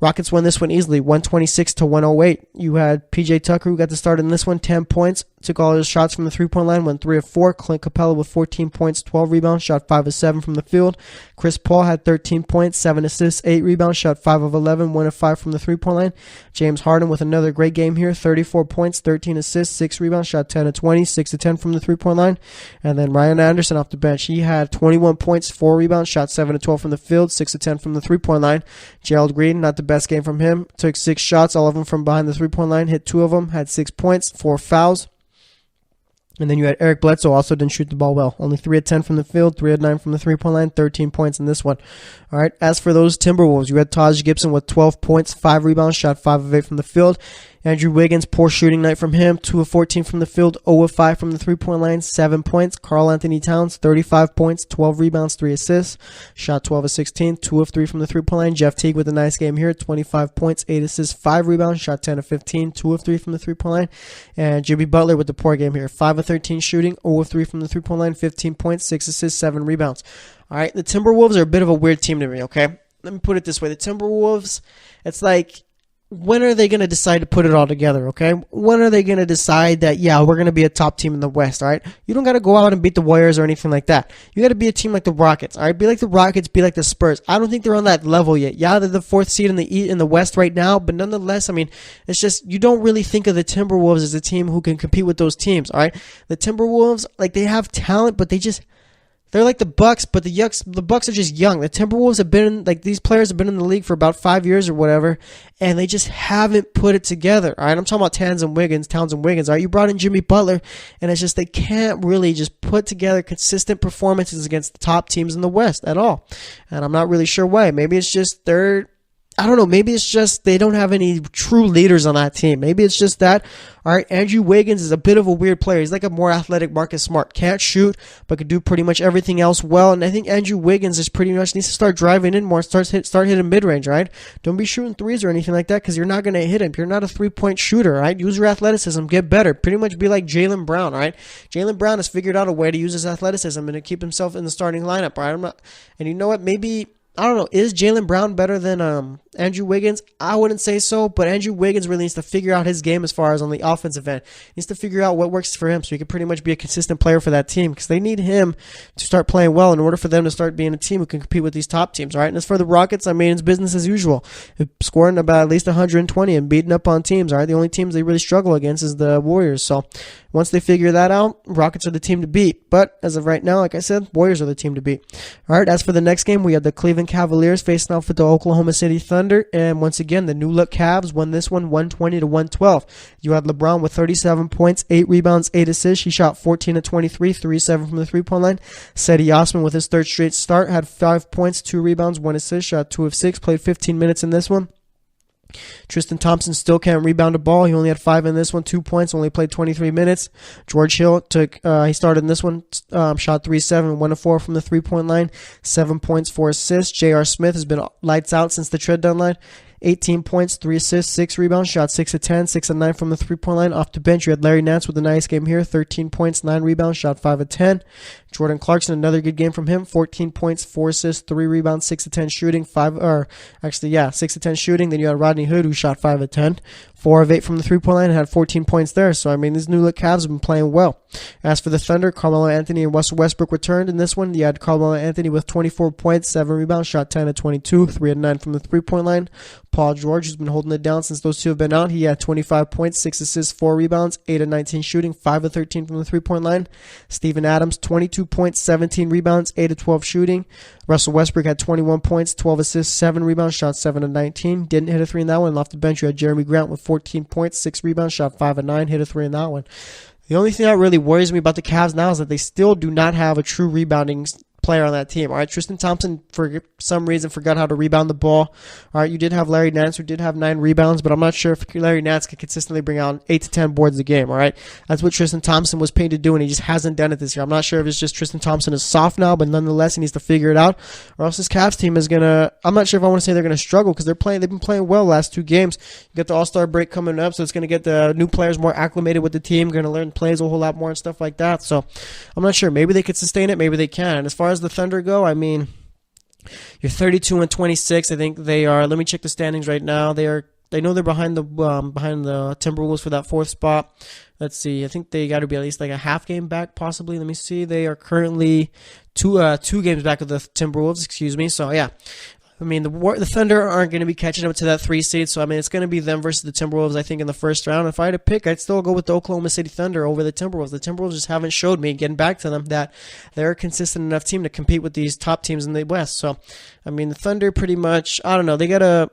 Rockets won this one easily, 126-108. You had PJ Tucker who got the start in this one, 10 points, took all his shots from the three-point line, went 3 of 4. Clint Capella with 14 points, 12 rebounds, shot 5 of 7 from the field. Chris Paul had 13 points, 7 assists, 8 rebounds, shot 5 of 11, 1 of 5 from the three-point line. James Harden with another great game here, 34 points, 13 assists, 6 rebounds, shot 10 of 20, 6 of 10 from the three-point line. And then Ryan Anderson off the bench, he had 21 points, 4 rebounds, shot 7 of 12 from the field, 6 of 10 from the three-point line. Gerald Green, not the best game from him, took 6 shots, all of them from behind the three-point line, hit 2 of them, had 6 points, 4 fouls. And then you had Eric Bledsoe, also didn't shoot the ball well. Only 3 of 10 from the field, 3 of 9 from the three-point line, 13 points in this one. All right, as for those Timberwolves, you had Taj Gibson with 12 points, 5 rebounds, shot 5 of 8 from the field. Andrew Wiggins, poor shooting night from him. 2 of 14 from the field, 0 of 5 from the three-point line, 7 points. Karl Anthony Towns, 35 points, 12 rebounds, 3 assists. Shot 12 of 16, 2 of 3 from the three-point line. Jeff Teague with a nice game here, 25 points, 8 assists, 5 rebounds. Shot 10 of 15, 2 of 3 from the three-point line. And Jimmy Butler with the poor game here, 5 of 13 shooting, 0 of 3 from the three-point line, 15 points, 6 assists, 7 rebounds. All right, the Timberwolves are a bit of a weird team to me, okay? Let me put it this way. The Timberwolves, it's like, when are they going to decide to put it all together, okay? When are they going to decide that, yeah, we're going to be a top team in the West, all right? You don't got to go out and beat the Warriors or anything like that. You got to be a team like the Rockets, all right? Be like the Rockets, be like the Spurs. I don't think they're on that level yet. Yeah, they're the 4th seed in the West right now, but nonetheless, I mean, it's just, you don't really think of the Timberwolves as a team who can compete with those teams, all right? The Timberwolves, like, they have talent, but they're like the Bucks, but the Bucks are just young. The Timberwolves have been, like, these players have been in the league for about 5 years or whatever, and they just haven't put it together. All right, I'm talking about Towns and Wiggins. All right, you brought in Jimmy Butler, and it's just they can't really just put together consistent performances against the top teams in the West at all. And I'm not really sure why. Maybe it's just I don't know. Maybe it's just they don't have any true leaders on that team. Maybe it's just that. All right, Andrew Wiggins is a bit of a weird player. He's like a more athletic Marcus Smart. Can't shoot, but can do pretty much everything else well. And I think Andrew Wiggins is pretty much needs to start driving in more, start hitting mid-range, right? Don't be shooting threes or anything like that because you're not going to hit him. You're not a three-point shooter, right? Use your athleticism. Get better. Pretty much be like Jaylen Brown, all right? Jaylen Brown has figured out a way to use his athleticism and to keep himself in the starting lineup, all right? And you know what? Maybe, I don't know, is Jaylen Brown better than Andrew Wiggins? I wouldn't say so, but Andrew Wiggins really needs to figure out his game as far as on the offensive end. He needs to figure out what works for him so he can pretty much be a consistent player for that team because they need him to start playing well in order for them to start being a team who can compete with these top teams, all right? And as for the Rockets, I mean, it's business as usual. Scoring about at least 120 and beating up on teams, all right? The only teams they really struggle against is the Warriors. So once they figure that out, Rockets are the team to beat. But as of right now, like I said, Warriors are the team to beat. All right, as for the next game, we have the Cleveland Cavaliers facing off with the Oklahoma City Thunder. And once again, the new-look Cavs won this one 120-112. You had LeBron with 37 points, 8 rebounds, 8 assists. He shot 14 of 23, 3-7 from the three-point line. Seti Osman with his third straight start had 5 points, 2 rebounds, 1 assist, shot 2 of 6, played 15 minutes in this one. Tristan Thompson still can't rebound a ball. He only had 5 in this one, 2 points, only played 23 minutes. George Hill he started in this one, shot 3-7, 1 of 4 from the three-point line, 7 points, 4 assists. J.R. Smith has been lights out since the trade deadline. 18 points, 3 assists, 6 rebounds, shot 6 of 10, 6 of 9 from the three-point line. Off the bench, you had Larry Nance with a nice game here, 13 points, 9 rebounds, shot 5 of 10. Jordan Clarkson, another good game from him, 14 points, 4 assists, 3 rebounds, 6 of 10 shooting, 6 of 10 shooting. Then you had Rodney Hood, who shot 5 of 10, 4 of 8 from the three-point line, and had 14 points there. So, I mean, these new-look Cavs have been playing well. As for the Thunder, Carmelo Anthony and Russell Westbrook returned in this one. You had Carmelo Anthony with 24 points, 7 rebounds, shot 10 of 22, 3 of 9 from the three-point line. Paul George, who's been holding it down since those two have been out, he had 25 points, 6 assists, 4 rebounds, 8 of 19 shooting, 5 of 13 from the three-point line. Steven Adams, 22 points, 17 rebounds, 8 of 12 shooting. Russell Westbrook had 21 points, 12 assists, 7 rebounds, shot 7 of 19. Didn't hit a 3 in that one. And off the bench, you had Jeremy Grant with 14 points, 6 rebounds, shot 5 of 9, hit a 3 in that one. The only thing that really worries me about the Cavs now is that they still do not have a true rebounding player on that team. All right, Tristan Thompson, for some reason, forgot how to rebound the ball. All right, you did have Larry Nance, who did have 9 rebounds, but I'm not sure if Larry Nance can consistently bring out 8 to 10 boards a game. All right, that's what Tristan Thompson was paid to do, and he just hasn't done it this year. I'm not sure if it's just Tristan Thompson is soft now, but nonetheless, he needs to figure it out, or else this Cavs team is gonna. I'm not sure if I want to say they're gonna struggle because they've been playing well the last 2 games. You got the All-Star break coming up, so it's gonna get the new players more acclimated with the team, gonna learn plays a whole lot more and stuff like that. So I'm not sure. Maybe they could sustain it, maybe they can. And as far as the Thunder go, I mean, you're 32-26. I think they are. Let me check the standings right now. They know they're behind the Timberwolves for that 4th spot. Let's see. I think they got to be at least like a half game back, possibly. Let me see. They are currently two games back of the Timberwolves. Excuse me. So yeah. I mean, the Thunder aren't going to be catching up to that 3 seed, so I mean, it's going to be them versus the Timberwolves, I think, in the first round. If I had to pick, I'd still go with the Oklahoma City Thunder over the Timberwolves. The Timberwolves just haven't showed me, getting back to them, that they're a consistent enough team to compete with these top teams in the West. So, I mean, the Thunder pretty much, I don't know, the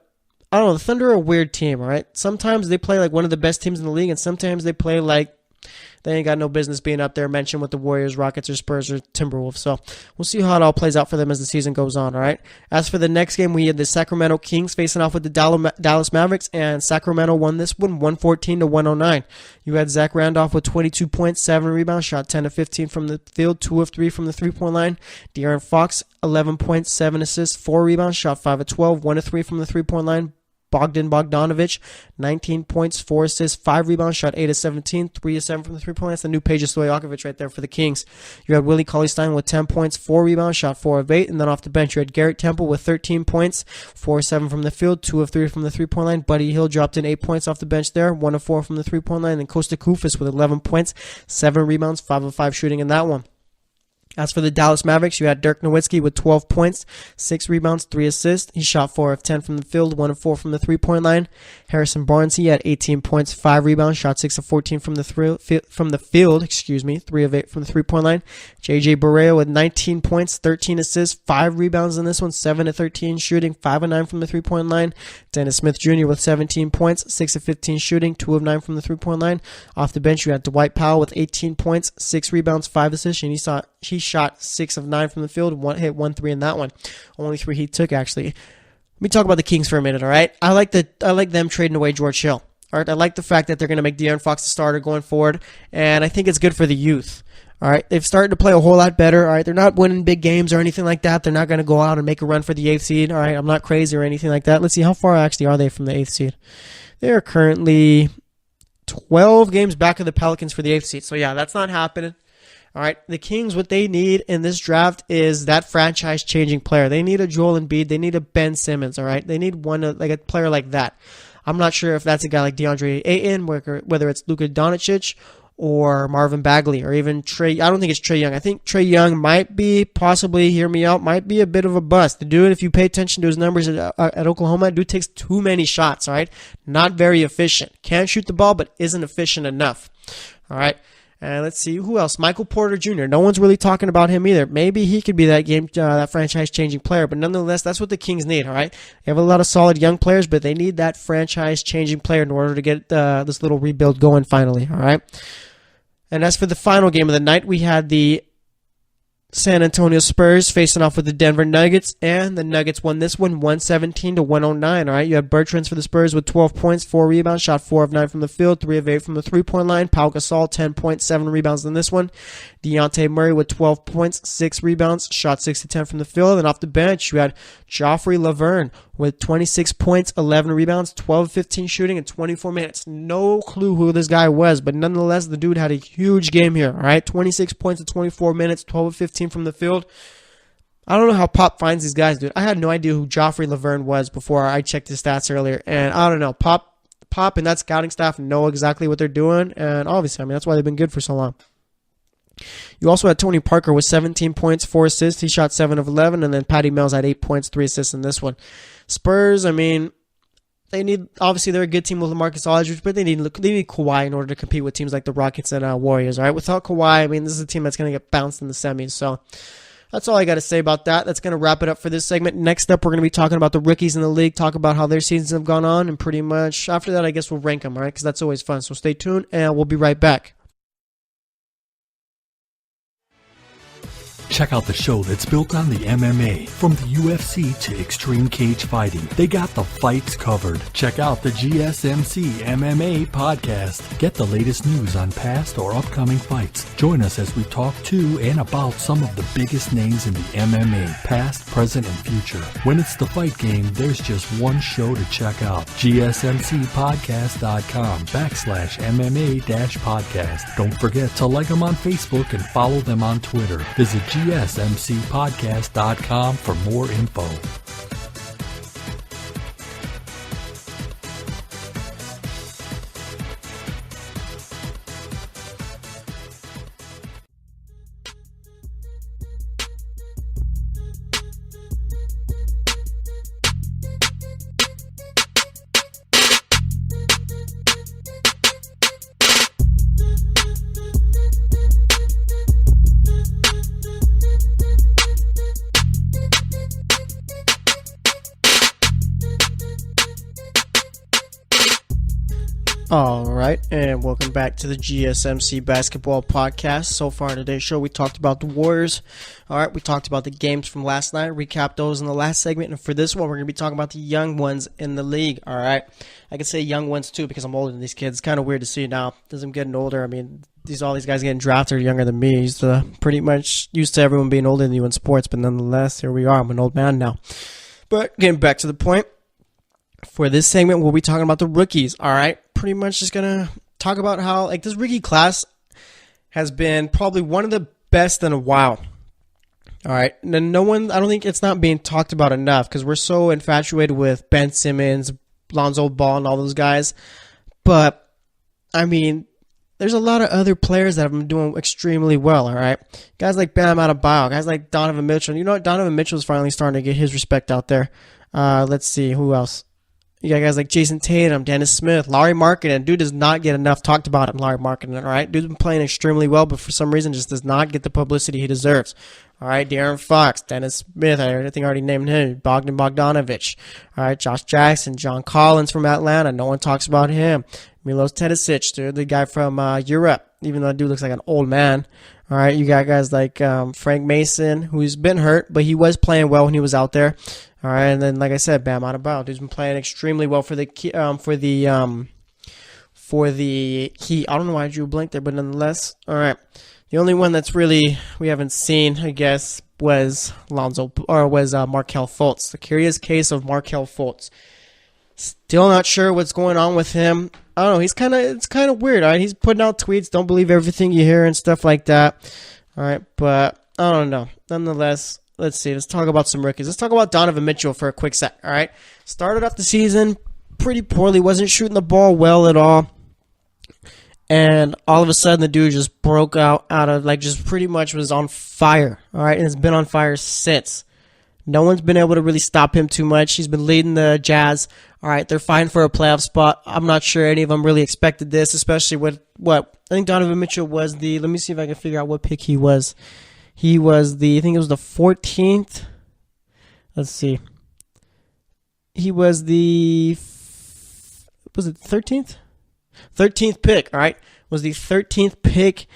Thunder are a weird team, all right? Sometimes they play like one of the best teams in the league, and sometimes they play like they ain't got no business being up there mentioned with the Warriors, Rockets, or Spurs, or Timberwolves. So we'll see how it all plays out for them as the season goes on, all right? As for the next game, we had the Sacramento Kings facing off with the Dallas Mavericks, and Sacramento won this one 114-109. You had Zach Randolph with 22 points, 7 rebounds, shot 10 of 15 from the field, 2 of 3 from the three-point line. Darren Fox, 11 points, 7 assists, 4 rebounds, shot 5 of 12, 1 of 3 from the three-point line. Bogdanovich, 19 points, 4 assists, 5 rebounds, shot 8 of 17, 3 of 7 from the three-point line. That's the new Peja Stojakovic right there for the Kings. You had Willie Cauley-Stein with 10 points, 4 rebounds, shot 4 of 8, and then off the bench you had Garrett Temple with 13 points, 4 of 7 from the field, 2 of 3 from the three-point line. Buddy Hield dropped in 8 points off the bench there, 1 of 4 from the three-point line, and Costa Koufis with 11 points, 7 rebounds, 5 of 5 shooting in that one. As for the Dallas Mavericks, you had Dirk Nowitzki with 12 points, 6 rebounds, 3 assists. He shot 4 of 10 from the field, 1 of 4 from the three-point line. Harrison Barnes, he had 18 points, 5 rebounds, shot 6 of 14 from the field, 3 of 8 from the three-point line. JJ Barea with 19 points, 13 assists, 5 rebounds in this one, 7 of 13 shooting, 5 of 9 from the three-point line. Dennis Smith Jr. with 17 points, 6 of 15 shooting, 2 of 9 from the three-point line. Off the bench, you had Dwight Powell with 18 points, 6 rebounds, 5 assists, and he shot 6 of 9 from the field, 1 3 in that one. Only 3 he took, actually. Let me talk about the Kings for a minute, all right? I like them trading away George Hill. All right, I like the fact that they're going to make Darren Fox the starter going forward, and I think it's good for the youth. All right, they've started to play a whole lot better. All right, they're not winning big games or anything like that. They're not going to go out and make a run for the 8th seed. All right, I'm not crazy or anything like that. Let's see, how far actually are they from the 8th seed? They are currently 12 games back of the Pelicans for the 8th seed. So, yeah, that's not happening. All right, the Kings, what they need in this draft is that franchise-changing player. They need a Joel Embiid. They need a Ben Simmons, all right? They need like a player like that. I'm not sure if that's a guy like DeAndre Ayton, whether it's Luka Doncic or Marvin Bagley or even Trey. I don't think it's Trae Young. I think Trae Young might be, possibly, hear me out, might be a bit of a bust. The dude, if you pay attention to his numbers at Oklahoma, the dude takes too many shots, all right? Not very efficient. Can't shoot the ball, but isn't efficient enough, all right? And let's see, who else? Michael Porter Jr. No one's really talking about him either. Maybe he could be that franchise-changing player, but nonetheless, that's what the Kings need, all right? They have a lot of solid young players, but they need that franchise-changing player in order to get this little rebuild going finally, all right? And as for the final game of the night, we had the San Antonio Spurs facing off with the Denver Nuggets, and the Nuggets won this one 117-109. All right, you had Bertrands for the Spurs with 12 points, 4 rebounds, shot 4 of 9 from the field, 3 of 8 from the three-point line. Pau Gasol, 10 points, 7 rebounds in this one. Dejounte Murray with 12 points, 6 rebounds, shot 6 of 10 from the field. And off the bench, you had Joffrey Laverne with 26 points, 11 rebounds, 12 of 15 shooting, and 24 minutes. No clue who this guy was, but nonetheless, the dude had a huge game here. All right, 26 points in 24 minutes, 12 of 15 from the field. I don't know how Pop finds these guys, dude. I had no idea who Joffrey Laverne was before I checked his stats earlier, and I don't know. Pop and that scouting staff know exactly what they're doing, and obviously, I mean, that's why they've been good for so long. You also had Tony Parker with 17 points, 4 assists. He shot 7 of 11, and then Patty Mills had 8 points, 3 assists in this one. Spurs, I mean, obviously they're a good team with LaMarcus Aldridge, but they need Kawhi in order to compete with teams like the Rockets and Warriors. All right, without Kawhi, I mean, this is a team that's going to get bounced in the semis. So that's all I got to say about that. That's going to wrap it up for this segment. Next up, we're going to be talking about the rookies in the league, talk about how their seasons have gone on, and pretty much after that, I guess we'll rank them, all right? Because that's always fun. So stay tuned, and we'll be right back. Check out the show that's built on the MMA. From the UFC to extreme cage fighting, they got the fights covered. Check out the GSMC MMA podcast. Get the latest news on past or upcoming fights. Join us as we talk to and about some of the biggest names in the MMA, past, present, and future. When it's the fight game, there's just one show to check out. GSMCpodcast.com/MMA-podcast. Don't forget to like them on Facebook and follow them on Twitter. Visit GSMCpodcast.com for more info. All right, and welcome back to the GSMC Basketball Podcast. So far in today's show, we talked about the Warriors. All right, we talked about the games from last night, recapped those in the last segment, and for this one, we're going to be talking about the young ones in the league. All right, I can say young ones too because I'm older than these kids. It's kind of weird to see now as I'm getting older. I mean, all these guys getting drafted are younger than me. Pretty much used to everyone being older than you in sports, but nonetheless, here we are. I'm an old man now. But getting back to the point, for this segment, we'll be talking about the rookies. All right, pretty much just gonna talk about how this rookie class has been probably one of the best in a while. All right, and I don't think it's not being talked about enough because we're so infatuated with Ben Simmons, Lonzo Ball, and all those guys. But I mean, there's a lot of other players that have been doing extremely well. All right, guys like Bam Adebayo, guys like Donovan Mitchell. You know what? Donovan Mitchell is finally starting to get his respect out there. Let's see who else. You got guys like Jason Tatum, Dennis Smith, Lauri Markkanen. Dude does not get enough talked about him, Lauri Markkanen, all right? Dude's been playing extremely well, but for some reason just does not get the publicity he deserves. All right, Darren Fox, Dennis Smith, I think I already named him, Bogdanovich. All right, Josh Jackson, John Collins from Atlanta. No one talks about him. Milos Teodosic, dude, the guy from Europe, even though that dude looks like an old man. All right, you got guys like Frank Mason, who's been hurt, but he was playing well when he was out there. All right, and then like I said, Bam Adebayo, who's been playing extremely well for the Heat. I don't know why I drew a blank there, but nonetheless, all right. The only one that's really we haven't seen, I guess, was Markelle Fultz. The curious case of Markelle Fultz. Still not sure what's going on with him. I don't know. It's kind of weird. All right, he's putting out tweets. Don't believe everything you hear and stuff like that. All right, but I don't know. Nonetheless, let's see. Let's talk about some rookies. Let's talk about Donovan Mitchell for a quick sec. All right, started off the season pretty poorly. Wasn't shooting the ball well at all. And all of a sudden, the dude just broke out of just pretty much was on fire. All right, and has been on fire since. No one's been able to really stop him too much. He's been leading the Jazz. All right, they're fighting for a playoff spot. I'm not sure any of them really expected this, especially with what I think Donovan Mitchell was the. Let me see if I can figure out what pick he was. He was I think it was the 14th. Let's see. He was was it 13th? 13th pick, all right? Was the 13th pick.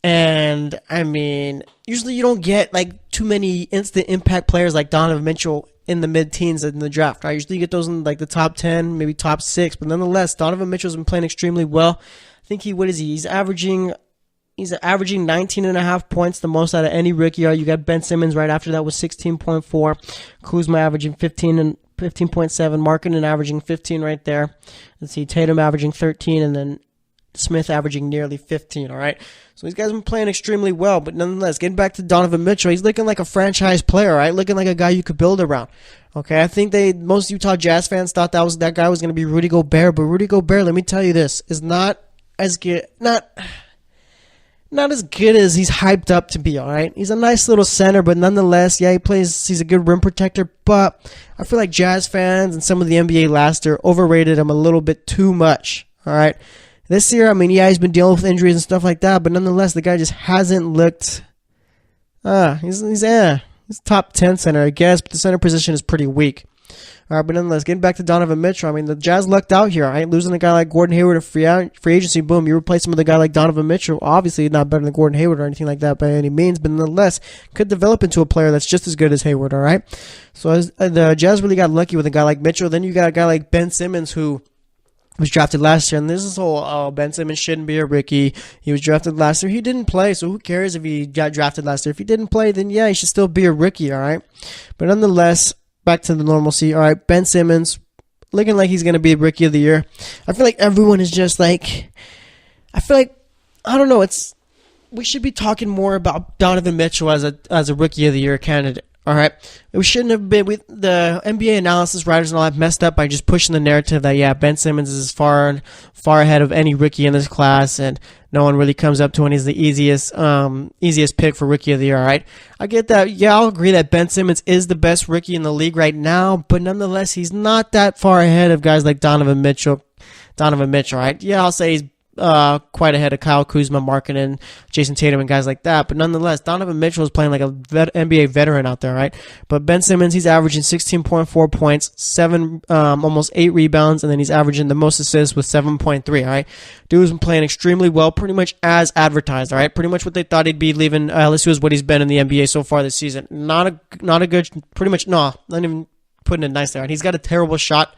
And, I mean, usually you don't get, too many instant impact players like Donovan Mitchell in the mid-teens in the draft, right? Usually you get those in, the top 10, maybe top 6. But nonetheless, Donovan Mitchell's been playing extremely well. I think He's averaging 19.5 points, the most out of any rookie. You got Ben Simmons right after that with 16.4. Kuzma averaging 15.7. Markkanen averaging 15 right there. Let's see, Tatum averaging 13, and then Smith averaging nearly 15, all right? So these guys have been playing extremely well, but nonetheless, getting back to Donovan Mitchell, he's looking like a franchise player, right? Looking like a guy you could build around. Okay, I think most Utah Jazz fans thought that guy was going to be Rudy Gobert, but Rudy Gobert, let me tell you this, is not as good, not as good as he's hyped up to be, all right? He's a nice little center, but nonetheless, yeah, he's a good rim protector, but I feel like Jazz fans and some of the NBA last year overrated him a little bit too much, all right? This year, I mean, yeah, he's been dealing with injuries and stuff like that, but nonetheless, the guy just hasn't looked, he's top 10 center, I guess, but the center position is pretty weak. All right, but nonetheless, getting back to Donovan Mitchell, I mean, the Jazz lucked out here, right? Losing a guy like Gordon Hayward in free agency, boom, you replace him with a guy like Donovan Mitchell. Obviously, not better than Gordon Hayward or anything like that by any means, but nonetheless, could develop into a player that's just as good as Hayward, all right? So the Jazz really got lucky with a guy like Mitchell. Then you got a guy like Ben Simmons who was drafted last year, and this is whole, Ben Simmons shouldn't be a rookie. He was drafted last year. He didn't play, so who cares if he got drafted last year? If he didn't play, then yeah, he should still be a rookie, all right? But nonetheless, back to the normalcy. All right, Ben Simmons, looking like he's going to be Rookie of the Year. I feel like everyone is just I don't know, we should be talking more about Donovan Mitchell as a Rookie of the Year candidate. All right, we shouldn't have been. The NBA analysis writers and all have messed up by just pushing the narrative that Ben Simmons is far ahead of any rookie in this class, and no one really comes up to him. He's the easiest pick for Rookie of the Year. All right, I get that. Yeah, I'll agree that Ben Simmons is the best rookie in the league right now, but nonetheless, he's not that far ahead of guys like Donovan Mitchell. Right? Yeah, I'll say he's quite ahead of Kyle Kuzma, Markkanen, Jason Tatum, and guys like that. But nonetheless, Donovan Mitchell is playing like a NBA veteran out there, right? But Ben Simmons, he's averaging 16.4 points, almost 8 rebounds, and then he's averaging the most assists with 7.3, all right? Dude's been playing extremely well, pretty much as advertised, all right? Pretty much what they thought he'd be leaving LSU is what he's been in the NBA so far this season. Not a good, pretty much, no, not even putting it nice there. Right? He's got a terrible shot,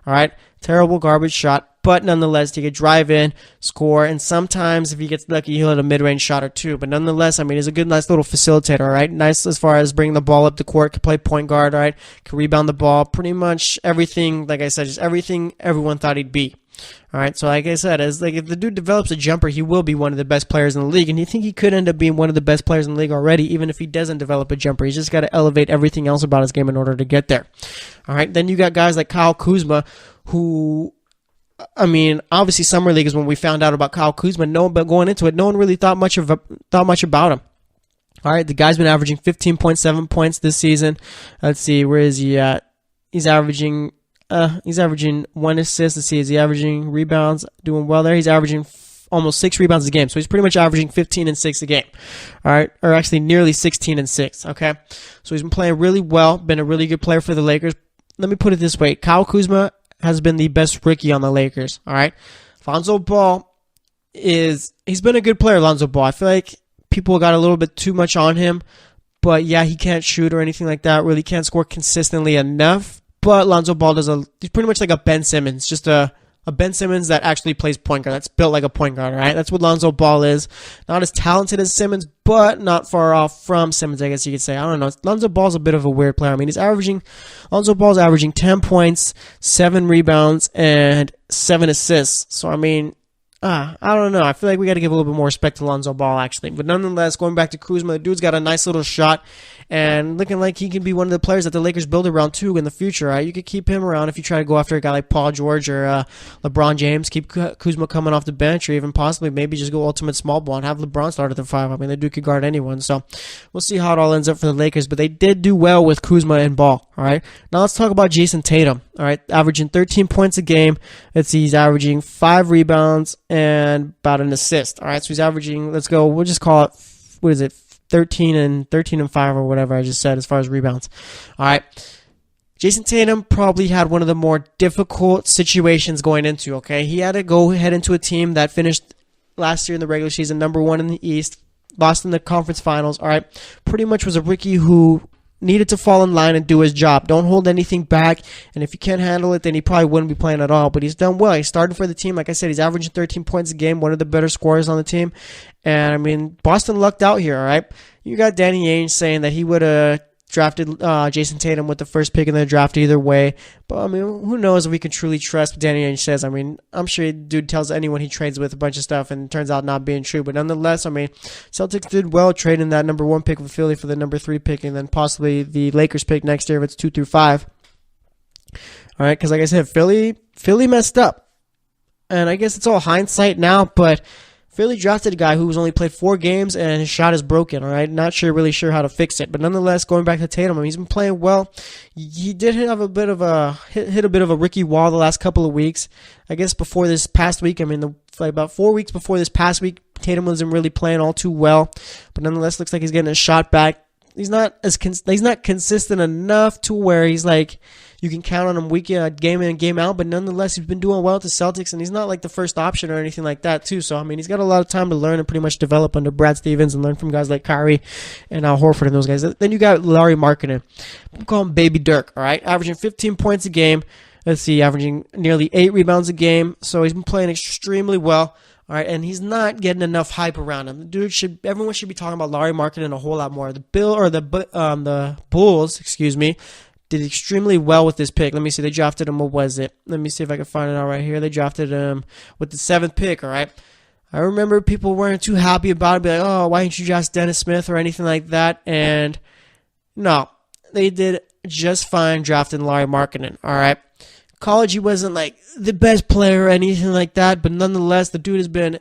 all right? Terrible garbage shot. But nonetheless, he could drive in, score, and sometimes if he gets lucky, he'll hit a mid-range shot or two. But nonetheless, I mean, he's a good, nice little facilitator, all right? Nice as far as bringing the ball up the court, can play point guard, all right? Can rebound the ball, pretty much everything, like I said, just everything everyone thought he'd be. All right, so like I said, if the dude develops a jumper, he will be one of the best players in the league, and you think he could end up being one of the best players in the league already, even if he doesn't develop a jumper. He's just got to elevate everything else about his game in order to get there. All right, then you got guys like Kyle Kuzma, who, I mean, obviously summer league is when we found out about Kyle Kuzma. But going into it, no one really thought much about him. All right, the guy's been averaging 15.7 points this season. Let's see, where is he at? He's averaging 1 assist. Let's see, is he averaging rebounds? Doing well there. He's averaging almost 6 rebounds a game. So he's pretty much averaging 15 and 6 a game. All right, or actually nearly 16 and 6. Okay, so he's been playing really well. Been a really good player for the Lakers. Let me put it this way: Kyle Kuzma has been the best rookie on the Lakers. All right, Lonzo Ball he's been a good player. Lonzo Ball. I feel like people got a little bit too much on him, but yeah, he can't shoot or anything like that. Really can't score consistently enough. But Lonzo Ball he's pretty much like a Ben Simmons, just a Ben Simmons that actually plays point guard. That's built like a point guard, right? That's what Lonzo Ball is. Not as talented as Simmons, but not far off from Simmons, I guess you could say. I don't know. Lonzo Ball's a bit of a weird player. I mean, Lonzo Ball's averaging 10 points, 7 rebounds, and 7 assists. So, I mean, I don't know. I feel like we got to give a little bit more respect to Lonzo Ball, actually. But nonetheless, going back to Kuzma, the dude's got a nice little shot and looking like he can be one of the players that the Lakers build around, too, in the future. Right? You could keep him around if you try to go after a guy like Paul George or LeBron James. Keep Kuzma coming off the bench, or even possibly maybe just go ultimate small ball and have LeBron start at the 5. I mean, the dude could guard anyone. So we'll see how it all ends up for the Lakers. But they did do well with Kuzma and Ball. All right. Now let's talk about Jason Tatum. All right. Averaging 13 points a game. Let's see. He's averaging 5 rebounds and about an assist. All right. So he's averaging, we'll just call it, 13 and 5 or whatever I just said as far as rebounds. All right. Jason Tatum probably had one of the more difficult situations going into, okay? He had to head into a team that finished last year in the regular season number 1 in the East, lost in the conference finals, all right? Pretty much was a rookie who needed to fall in line and do his job. Don't hold anything back, and if you can't handle it, then he probably wouldn't be playing at all, but he's done well. He started for the team. Like I said, he's averaging 13 points a game, one of the better scorers on the team, and, I mean, Boston lucked out here, all right? You got Danny Ainge saying that he would have drafted Jason Tatum with the first pick in the draft either way, but, I mean, who knows if we can truly trust what Danny Ainge says. I mean, I'm sure dude tells anyone he trades with a bunch of stuff and it turns out not being true, but nonetheless, I mean, Celtics did well trading that number 1 pick with Philly for the number 3 pick, and then possibly the Lakers pick next year if it's 2 through 5. All right, because like I said, Philly messed up, and I guess it's all hindsight now, but Philly drafted a guy who's only played 4 games and his shot is broken, all right? Not really sure how to fix it. But nonetheless, going back to Tatum, I mean, he's been playing well. He did have a bit of a rookie wall the last couple of weeks. I guess before this past week, I mean, about 4 weeks before this past week, Tatum wasn't really playing all too well. But nonetheless, looks like he's getting a shot back. He's not consistent enough to where he's like, you can count on him game in and game out, but nonetheless, he's been doing well at the Celtics, and he's not like the first option or anything like that, too. So, I mean, he's got a lot of time to learn and pretty much develop under Brad Stevens and learn from guys like Kyrie and Al Horford and those guys. Then you got Larry Markkanen. I'm calling him Baby Dirk, all right? Averaging 15 points a game. Let's see, averaging nearly 8 rebounds a game. So he's been playing extremely well. All right, and he's not getting enough hype around him. Everyone should be talking about Larry Markkanen a whole lot more. The Bulls, did extremely well with this pick. Let me see, they drafted him. What was it? Let me see if I can find it out right here. They drafted him with the 7th pick. All right. I remember people weren't too happy about it, be like, oh, why didn't you draft Dennis Smith or anything like that? And no, they did just fine drafting Larry Markkanen. All right. College, he wasn't like the best player or anything like that, but nonetheless, the dude has been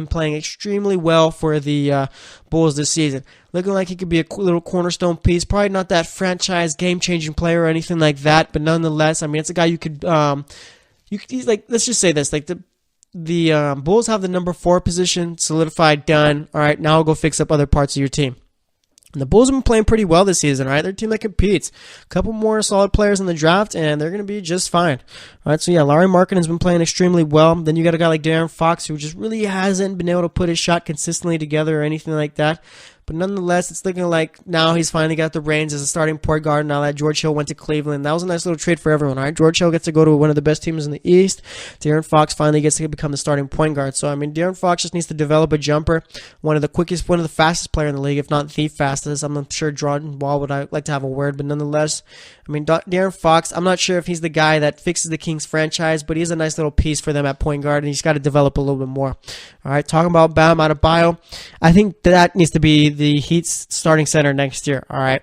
playing extremely well for the Bulls this season. Looking like he could be a little cornerstone piece. Probably not that franchise game-changing player or anything like that, but nonetheless, I mean, it's a guy you could. He's like, let's just say this, like the Bulls have the number 4 position solidified, done. All right, now I'll go fix up other parts of your team. And the Bulls have been playing pretty well this season, all right? They're a team that competes. A couple more solid players in the draft, and they're going to be just fine. All right, so yeah, Lauri Markkanen's been playing extremely well. Then you got a guy like Darren Fox, who just really hasn't been able to put his shot consistently together or anything like that. But nonetheless, it's looking like now he's finally got the reins as a starting point guard now that George Hill went to Cleveland. That was a nice little trade for everyone, all right? George Hill gets to go to one of the best teams in the East. Darren Fox finally gets to become the starting point guard. So, I mean, Darren Fox just needs to develop a jumper. One of the fastest player in the league, if not the fastest. I'm not sure Jordan Wall would like to have a word, but nonetheless, I mean, Darren Fox, I'm not sure if he's the guy that fixes the Kings franchise, but he's a nice little piece for them at point guard, and he's got to develop a little bit more. All right, talking about Bam Adebayo, I think that needs to be the Heat's starting center next year. All right.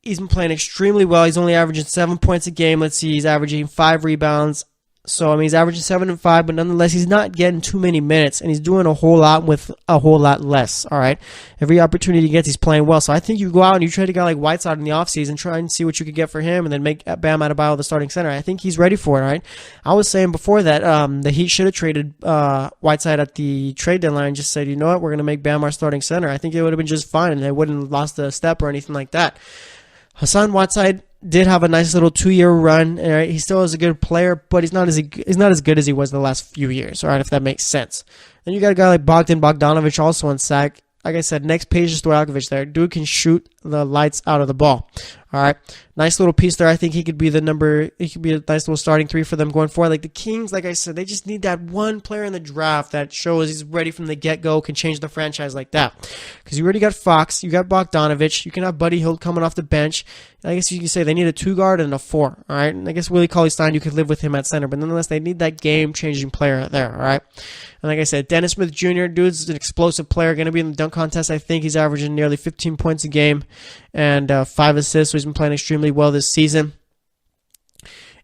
He's been playing extremely well. He's only averaging 7 points a game. Let's see, he's averaging 5 rebounds. So, I mean, he's averaging 7 and 5, but nonetheless, he's not getting too many minutes, and he's doing a whole lot with a whole lot less, all right? Every opportunity he gets, he's playing well. So I think you go out and you trade a guy like Whiteside in the offseason, try and see what you could get for him, and then make Bam Adebayo the starting center. I think he's ready for it, all right? I was saying before that the Heat should have traded Whiteside at the trade deadline and just said, you know what, we're going to make Bam our starting center. I think it would have been just fine, and they wouldn't have lost a step or anything like that. Hassan Whiteside did have a nice little 2-year run. Right? He still is a good player, but he's not as good as he was the last few years. All right, if that makes sense. Then you got a guy like Bogdanovich also on sack. Like I said, next page is Stojakovic there. Dude can shoot the lights out of the ball. All right. Nice little piece there. I think he could be a nice little starting 3 for them going forward. Like the Kings, like I said, they just need that one player in the draft that shows he's ready from the get-go, can change the franchise like that. Because you already got Fox, you got Bogdanovich, you can have Buddy Hield coming off the bench. I guess you can say they need a 2-guard and a 4. All right. And I guess Willie Cauley-Stein, you could live with him at center, but nonetheless, they need that game-changing player there. All right. And like I said, Dennis Smith Jr., dude's an explosive player, going to be in the dunk contest. I think he's averaging nearly 15 points a game and 5 assists, so he's been playing extremely well this season.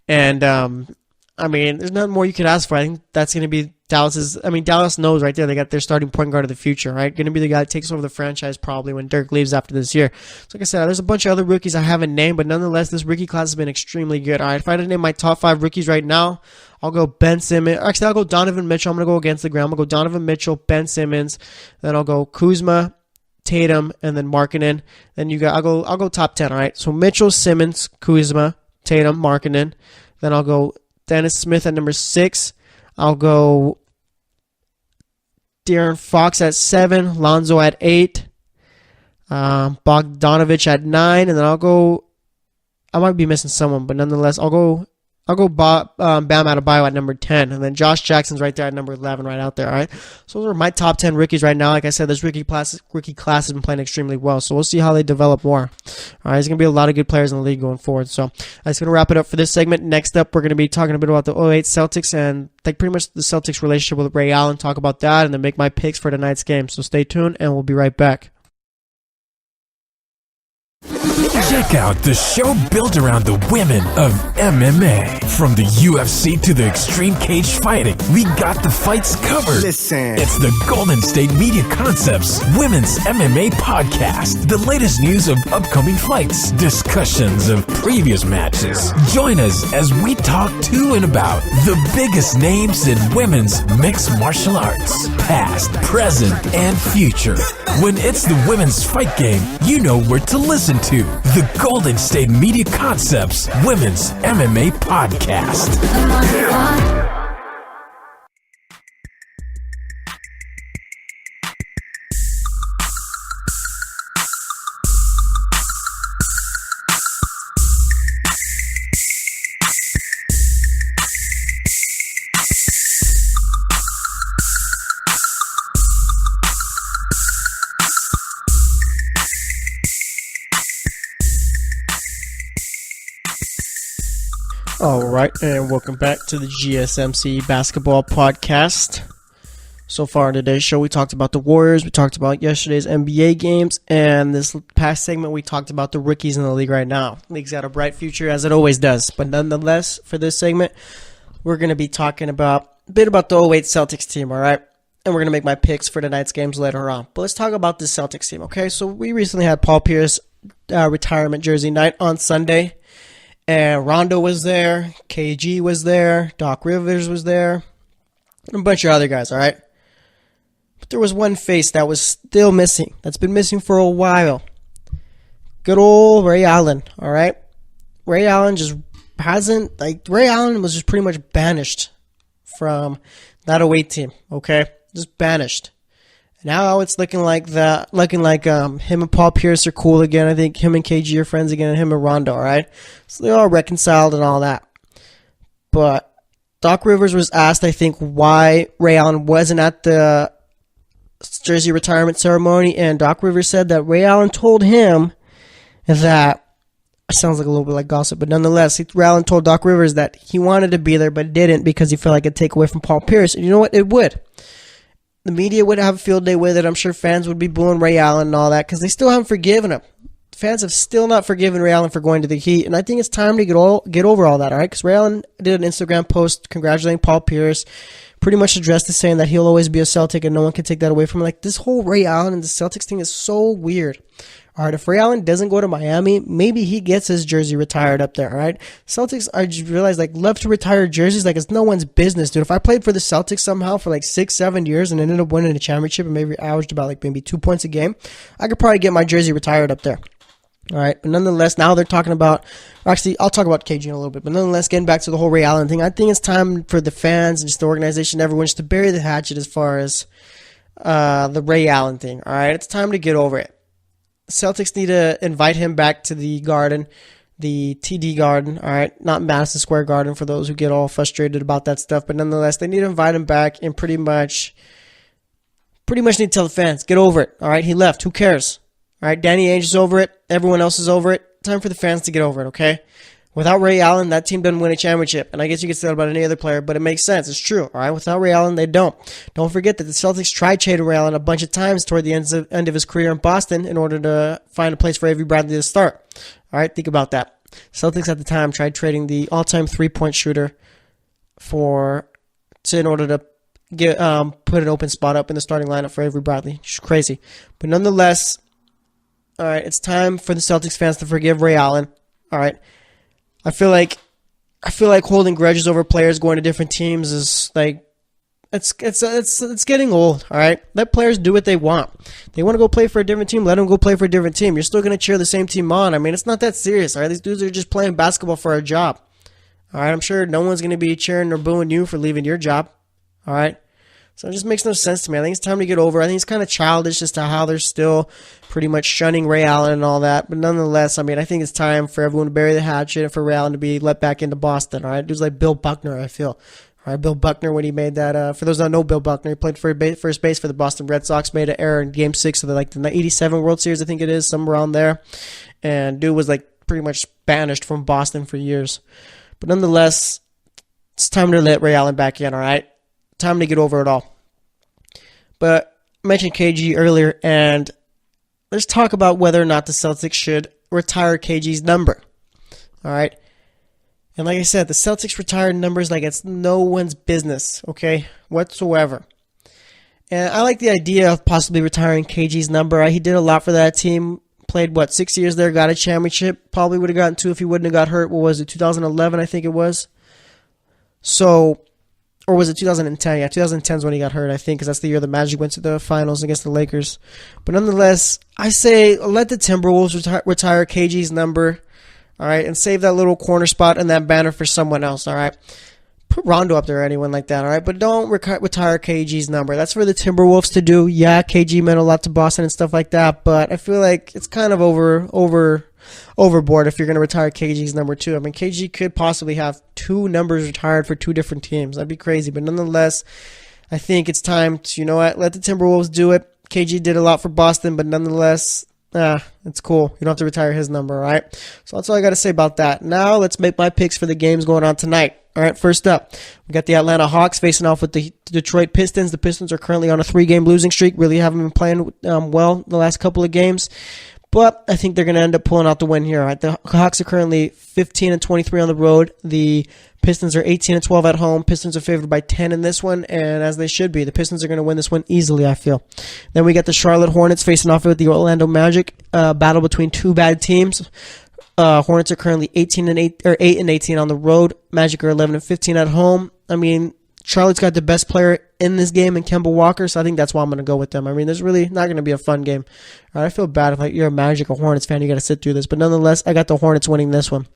And, I mean, there's nothing more you could ask for. I think that's going to be Dallas knows right there. They got their starting point guard of the future, right? Going to be the guy that takes over the franchise probably when Dirk leaves after this year. So like I said, there's a bunch of other rookies I haven't named, but nonetheless, this rookie class has been extremely good. All right, if I had to name my top 5 rookies right now, I'll go Ben Simmons. Actually, I'll go Donovan Mitchell. I'm going to go against the ground. I'm going to go Donovan Mitchell, Ben Simmons. Then I'll go Kuzma, Tatum, and then Markkanen. Then I'll go top 10, all right? So Mitchell, Simmons, Kuzma, Tatum, Markkanen. Then I'll go Dennis Smith at number 6. I'll go Darren Fox at 7, Lonzo at 8, Bogdanovich at 9, and then I might be missing someone, but nonetheless, I'll go Bam Adebayo at number 10, and then Josh Jackson's right there at number 11, right out there, all right? So those are my top 10 rookies right now. Like I said, this rookie class has been playing extremely well, so we'll see how they develop more. All right, there's going to be a lot of good players in the league going forward, so that's going to wrap it up for this segment. Next up, we're going to be talking a bit about the 08 Celtics and like pretty much the Celtics relationship with Ray Allen, talk about that, and then make my picks for tonight's game. So stay tuned, and we'll be right back. Check out the show built around the women of MMA. From the UFC to the extreme cage fighting, we got the fights covered. Listen. It's the Golden State Media Concepts Women's MMA Podcast. The latest news of upcoming fights, discussions of previous matches. Join us as we talk to and about the biggest names in women's mixed martial arts, past, present, and future. When it's the women's fight game, you know where to listen to. The Golden State Media Concepts Women's MMA Podcast. All right, and welcome back to the GSMC Basketball Podcast. So far in today's show, we talked about the Warriors, we talked about yesterday's NBA games, and this past segment, we talked about the rookies in the league right now. League's got a bright future, as it always does. But nonetheless, for this segment, we're going to be talking a bit about the 08 Celtics team, all right? And we're going to make my picks for tonight's games later on. But let's talk about the Celtics team, okay? So we recently had Paul Pierce retirement jersey night on Sunday. And Rondo was there, KG was there, Doc Rivers was there, and a bunch of other guys, all right? But there was one face that was still missing, that's been missing for a while. Good old Ray Allen, all right? Ray Allen was just pretty much banished from that 08 team, okay? Just banished. Now it's looking like him and Paul Pierce are cool again. I think him and KG are friends again, and him and Rondo, all right? So they're all reconciled and all that. But Doc Rivers was asked, I think, why Ray Allen wasn't at the jersey retirement ceremony, and Doc Rivers said that Ray Allen told him that, it sounds like a little bit like gossip, but nonetheless, Ray Allen told Doc Rivers that he wanted to be there but didn't because he felt like it'd take away from Paul Pierce. And you know what? It would. The media would have a field day with it. I'm sure fans would be booing Ray Allen and all that because they still haven't forgiven him. Fans have still not forgiven Ray Allen for going to the Heat, and I think it's time to get over all that, all right? Because Ray Allen did an Instagram post congratulating Paul Pierce, pretty much addressed it saying that he'll always be a Celtic and no one can take that away from him. Like, this whole Ray Allen and the Celtics thing is so weird. All right, if Ray Allen doesn't go to Miami, maybe he gets his jersey retired up there, all right? Celtics, I just realized, love to retire jerseys like it's no one's business, dude. If I played for the Celtics somehow for 6-7 years and ended up winning a championship and maybe averaged about maybe 2 points a game, I could probably get my jersey retired up there. All right, but nonetheless, now they're talking about, actually, I'll talk about KG in a little bit, but nonetheless, getting back to the whole Ray Allen thing, I think it's time for the fans and just the organization, everyone, just to bury the hatchet as far as the Ray Allen thing, all right? It's time to get over it. Celtics need to invite him back to the Garden, the TD Garden, all right? Not Madison Square Garden for those who get all frustrated about that stuff, but nonetheless, they need to invite him back and pretty much need to tell the fans, get over it, all right? He left. Who cares? All right, Danny Ainge is over it. Everyone else is over it. Time for the fans to get over it, okay? Without Ray Allen, that team doesn't win a championship. And I guess you could say that about any other player, but it makes sense. It's true, all right? Without Ray Allen, they don't. Don't forget that the Celtics tried trading Ray Allen a bunch of times toward the end of his career in Boston in order to find a place for Avery Bradley to start. All right, think about that. Celtics at the time tried trading the all-time three-point shooter in order to put an open spot up in the starting lineup for Avery Bradley. It's crazy. But nonetheless, all right, it's time for the Celtics fans to forgive Ray Allen. All right. I feel like holding grudges over players going to different teams is it's getting old, all right? Let players do what they want. They want to go play for a different team, let them go play for a different team. You're still going to cheer the same team on. I mean, it's not that serious, all right? These dudes are just playing basketball for a job. All right, I'm sure no one's going to be cheering or booing you for leaving your job. All right? So it just makes no sense to me. I think it's time to get over. I think it's kind of childish as to how they're still pretty much shunning Ray Allen and all that. But nonetheless, I mean, I think it's time for everyone to bury the hatchet and for Ray Allen to be let back into Boston. All right, dudes like Bill Buckner, I feel. All right, Bill Buckner, when he made that, for those who don't know Bill Buckner, he played for first base for the Boston Red Sox, made an error in Game 6 of the 87 World Series, I think it is, somewhere around there. And dude was pretty much banished from Boston for years. But nonetheless, it's time to let Ray Allen back in, all right? Time to get over it all. But I mentioned KG earlier, and let's talk about whether or not the Celtics should retire KG's number. All right? And like I said, the Celtics retired numbers like it's no one's business, okay, whatsoever. And I like the idea of possibly retiring KG's number. He did a lot for that team. Played, 6 years there, got a championship. Probably would have gotten 2 if he wouldn't have got hurt. What was it, 2011, I think it was? Or was it 2010? Yeah, 2010 is when he got hurt, I think, because that's the year the Magic went to the finals against the Lakers. But nonetheless, I say let the Timberwolves retire KG's number, all right, and save that little corner spot and that banner for someone else, all right? Put Rondo up there or anyone like that, all right? But don't retire KG's number. That's for the Timberwolves to do. Yeah, KG meant a lot to Boston and stuff like that, but I feel like it's kind of overboard if you're going to retire KG's number too. I mean, KG could possibly have 2 numbers retired for 2 different teams. That'd be crazy. But nonetheless, I think it's time to, let the Timberwolves do it. KG did a lot for Boston, but nonetheless, it's cool. You don't have to retire his number, all right? So that's all I got to say about that. Now let's make my picks for the games going on tonight. All right, first up, we got the Atlanta Hawks facing off with the Detroit Pistons. The Pistons are currently on a 3-game losing streak. Really haven't been playing well the last couple of games. But I think they're going to end up pulling out the win here. Right? The Hawks are currently 15-23 on the road. The Pistons are 18-12 at home. Pistons are favored by 10 in this one, and as they should be. The Pistons are going to win this one easily, I feel. Then we got the Charlotte Hornets facing off with the Orlando Magic. Battle between 2 bad teams. Hornets are currently 8-18 on the road. Magic are 11-15 at home. I mean, Charlotte's got the best player in this game in Kemba Walker, so I think that's why I'm going to go with them. I mean, there's really not going to be a fun game. All right, I feel bad if you're a Magic or Hornets fan, you got to sit through this. But nonetheless, I got the Hornets winning this one.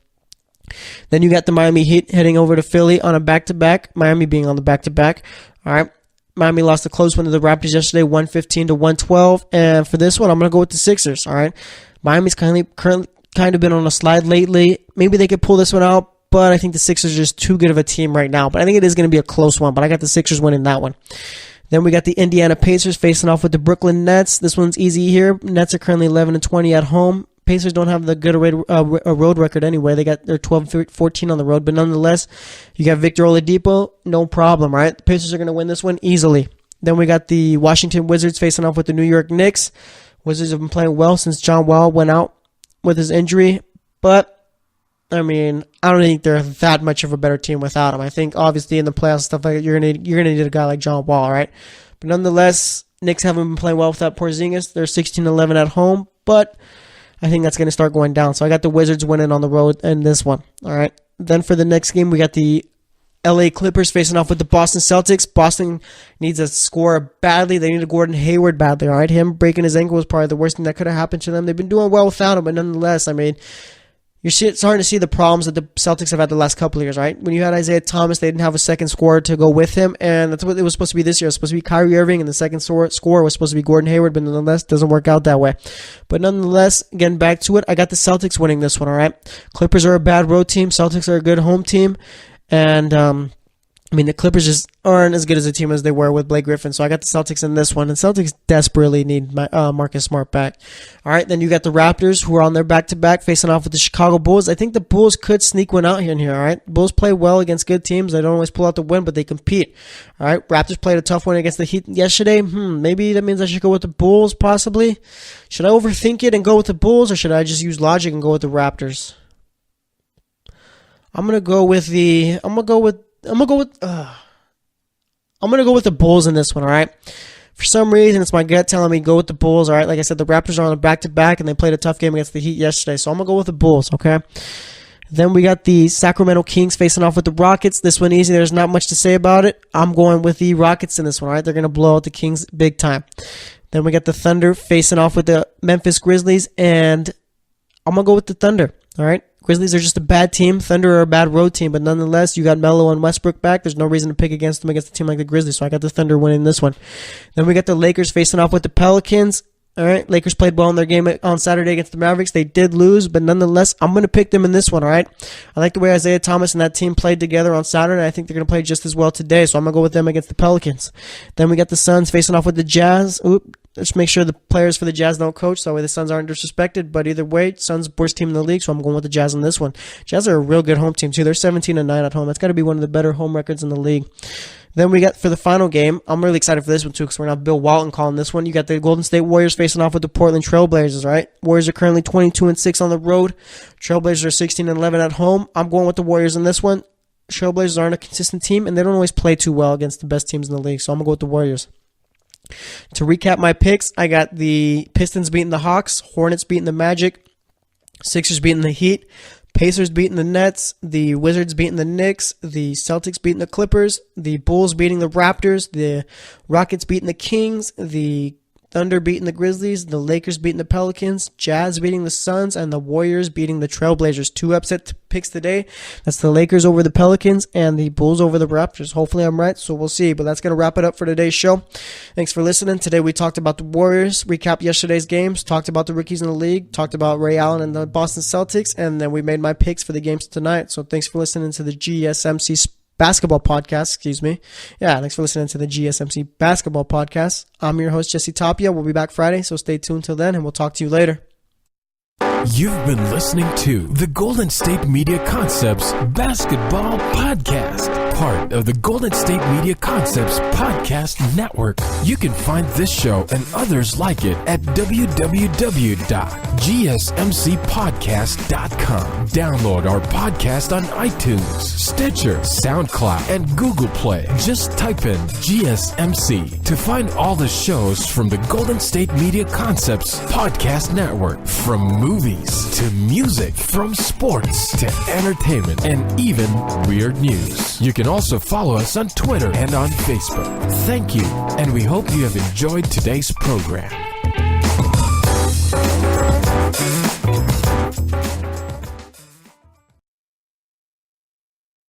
Then you got the Miami Heat heading over to Philly on a back-to-back, Miami being on the back-to-back. All right, Miami lost a close one to the Raptors yesterday, 115-112. And for this one, I'm going to go with the Sixers. All right, Miami's currently kind of been on a slide lately. Maybe they could pull this one out. But I think the Sixers are just too good of a team right now. But I think it is going to be a close one. But I got the Sixers winning that one. Then we got the Indiana Pacers facing off with the Brooklyn Nets. This one's easy here. Nets are currently 11-20 at home. Pacers don't have the good road record anyway. They got their 12-14 on the road. But nonetheless, you got Victor Oladipo. No problem, right? The Pacers are going to win this one easily. Then we got the Washington Wizards facing off with the New York Knicks. Wizards have been playing well since John Wall went out with his injury. But I mean, I don't think they're that much of a better team without him. I think obviously in the playoffs and stuff like that, you're gonna need a guy like John Wall, right? But nonetheless, Knicks haven't been playing well without Porzingis. They're 16-11 at home, but I think that's gonna start going down. So I got the Wizards winning on the road in this one. All right. Then for the next game, we got the LA Clippers facing off with the Boston Celtics. Boston needs a scorer badly. They need a Gordon Hayward badly. All right. Him breaking his ankle was probably the worst thing that could have happened to them. They've been doing well without him, but nonetheless, I mean, you're starting to see the problems that the Celtics have had the last couple of years, right? When you had Isaiah Thomas, they didn't have a second scorer to go with him, and that's what it was supposed to be this year. It was supposed to be Kyrie Irving, and the second scorer was supposed to be Gordon Hayward, but nonetheless, it doesn't work out that way. But nonetheless, getting back to it, I got the Celtics winning this one, all right? Clippers are a bad road team. Celtics are a good home team, and I mean, the Clippers just aren't as good as a team as they were with Blake Griffin, so I got the Celtics in this one, and Celtics desperately need Marcus Smart back. All right, then you got the Raptors, who are on their back-to-back, facing off with the Chicago Bulls. I think the Bulls could sneak one out here, all right? Bulls play well against good teams. They don't always pull out the win, but they compete. All right, Raptors played a tough one against the Heat yesterday. Maybe that means I should go with the Bulls, possibly. Should I overthink it and go with the Bulls, or should I just use logic and go with the Raptors? I'm gonna go with the Bulls in this one, all right? For some reason, it's my gut telling me go with the Bulls, all right? Like I said, the Raptors are on a back-to-back, and they played a tough game against the Heat yesterday, so I'm going to go with the Bulls, okay? Then we got the Sacramento Kings facing off with the Rockets. This one easy. There's not much to say about it. I'm going with the Rockets in this one, all right? They're going to blow out the Kings big time. Then we got the Thunder facing off with the Memphis Grizzlies, and I'm going to go with the Thunder, all right? Grizzlies are just a bad team. Thunder are a bad road team, but nonetheless, you got Melo and Westbrook back. There's no reason to pick against them against a team like the Grizzlies, so I got the Thunder winning this one. Then we got the Lakers facing off with the Pelicans. All right, Lakers played well in their game on Saturday against the Mavericks. They did lose, but nonetheless, I'm going to pick them in this one, all right? I like the way Isaiah Thomas and that team played together on Saturday. I think they're going to play just as well today, so I'm going to go with them against the Pelicans. Then we got the Suns facing off with the Jazz. Let's make sure the players for the Jazz don't coach, so that way the Suns aren't disrespected. But either way, Suns worst team in the league, so I'm going with the Jazz on this one. Jazz are a real good home team, too. They're 17-9 at home. That's got to be one of the better home records in the league. Then we got for the final game, I'm really excited for this one, too, because we're going to have Bill Walton calling this one. You got the Golden State Warriors facing off with the Portland Trailblazers, right? Warriors are currently 22-6 on the road. Trailblazers are 16-11 at home. I'm going with the Warriors in this one. Trailblazers aren't a consistent team, and they don't always play too well against the best teams in the league, so I'm going to go with the Warriors. To recap my picks, I got the Pistons beating the Hawks, Hornets beating the Magic, Sixers beating the Heat, Pacers beating the Nets, the Wizards beating the Knicks, the Celtics beating the Clippers, the Bulls beating the Raptors, the Rockets beating the Kings, the Thunder beating the Grizzlies, the Lakers beating the Pelicans, Jazz beating the Suns, and the Warriors beating the Trailblazers. 2 upset picks today. That's the Lakers over the Pelicans and the Bulls over the Raptors. Hopefully I'm right, so we'll see. But that's going to wrap it up for today's show. Thanks for listening. Today we talked about the Warriors, recapped yesterday's games, talked about the rookies in the league, talked about Ray Allen and the Boston Celtics, and then we made my picks for the games tonight. So thanks for listening to the GSMC Basketball Podcast, thanks for listening to the GSMC Basketball Podcast. I'm your host, Jesse Tapia. We'll be back Friday, so stay tuned till then, and we'll talk to you later. You've been listening to the Golden State Media Concepts Basketball Podcast, part of the Golden State Media Concepts Podcast Network. You can find this show and others like it at www.gsmcpodcast.com. Download our podcast on iTunes, Stitcher, SoundCloud, and Google Play. Just type in GSMC to find all the shows from the Golden State Media Concepts Podcast Network, from movies to music, from sports to entertainment, and even weird news. us. You can also follow us on Twitter and on Facebook. Thank you, and we hope you have enjoyed today's program.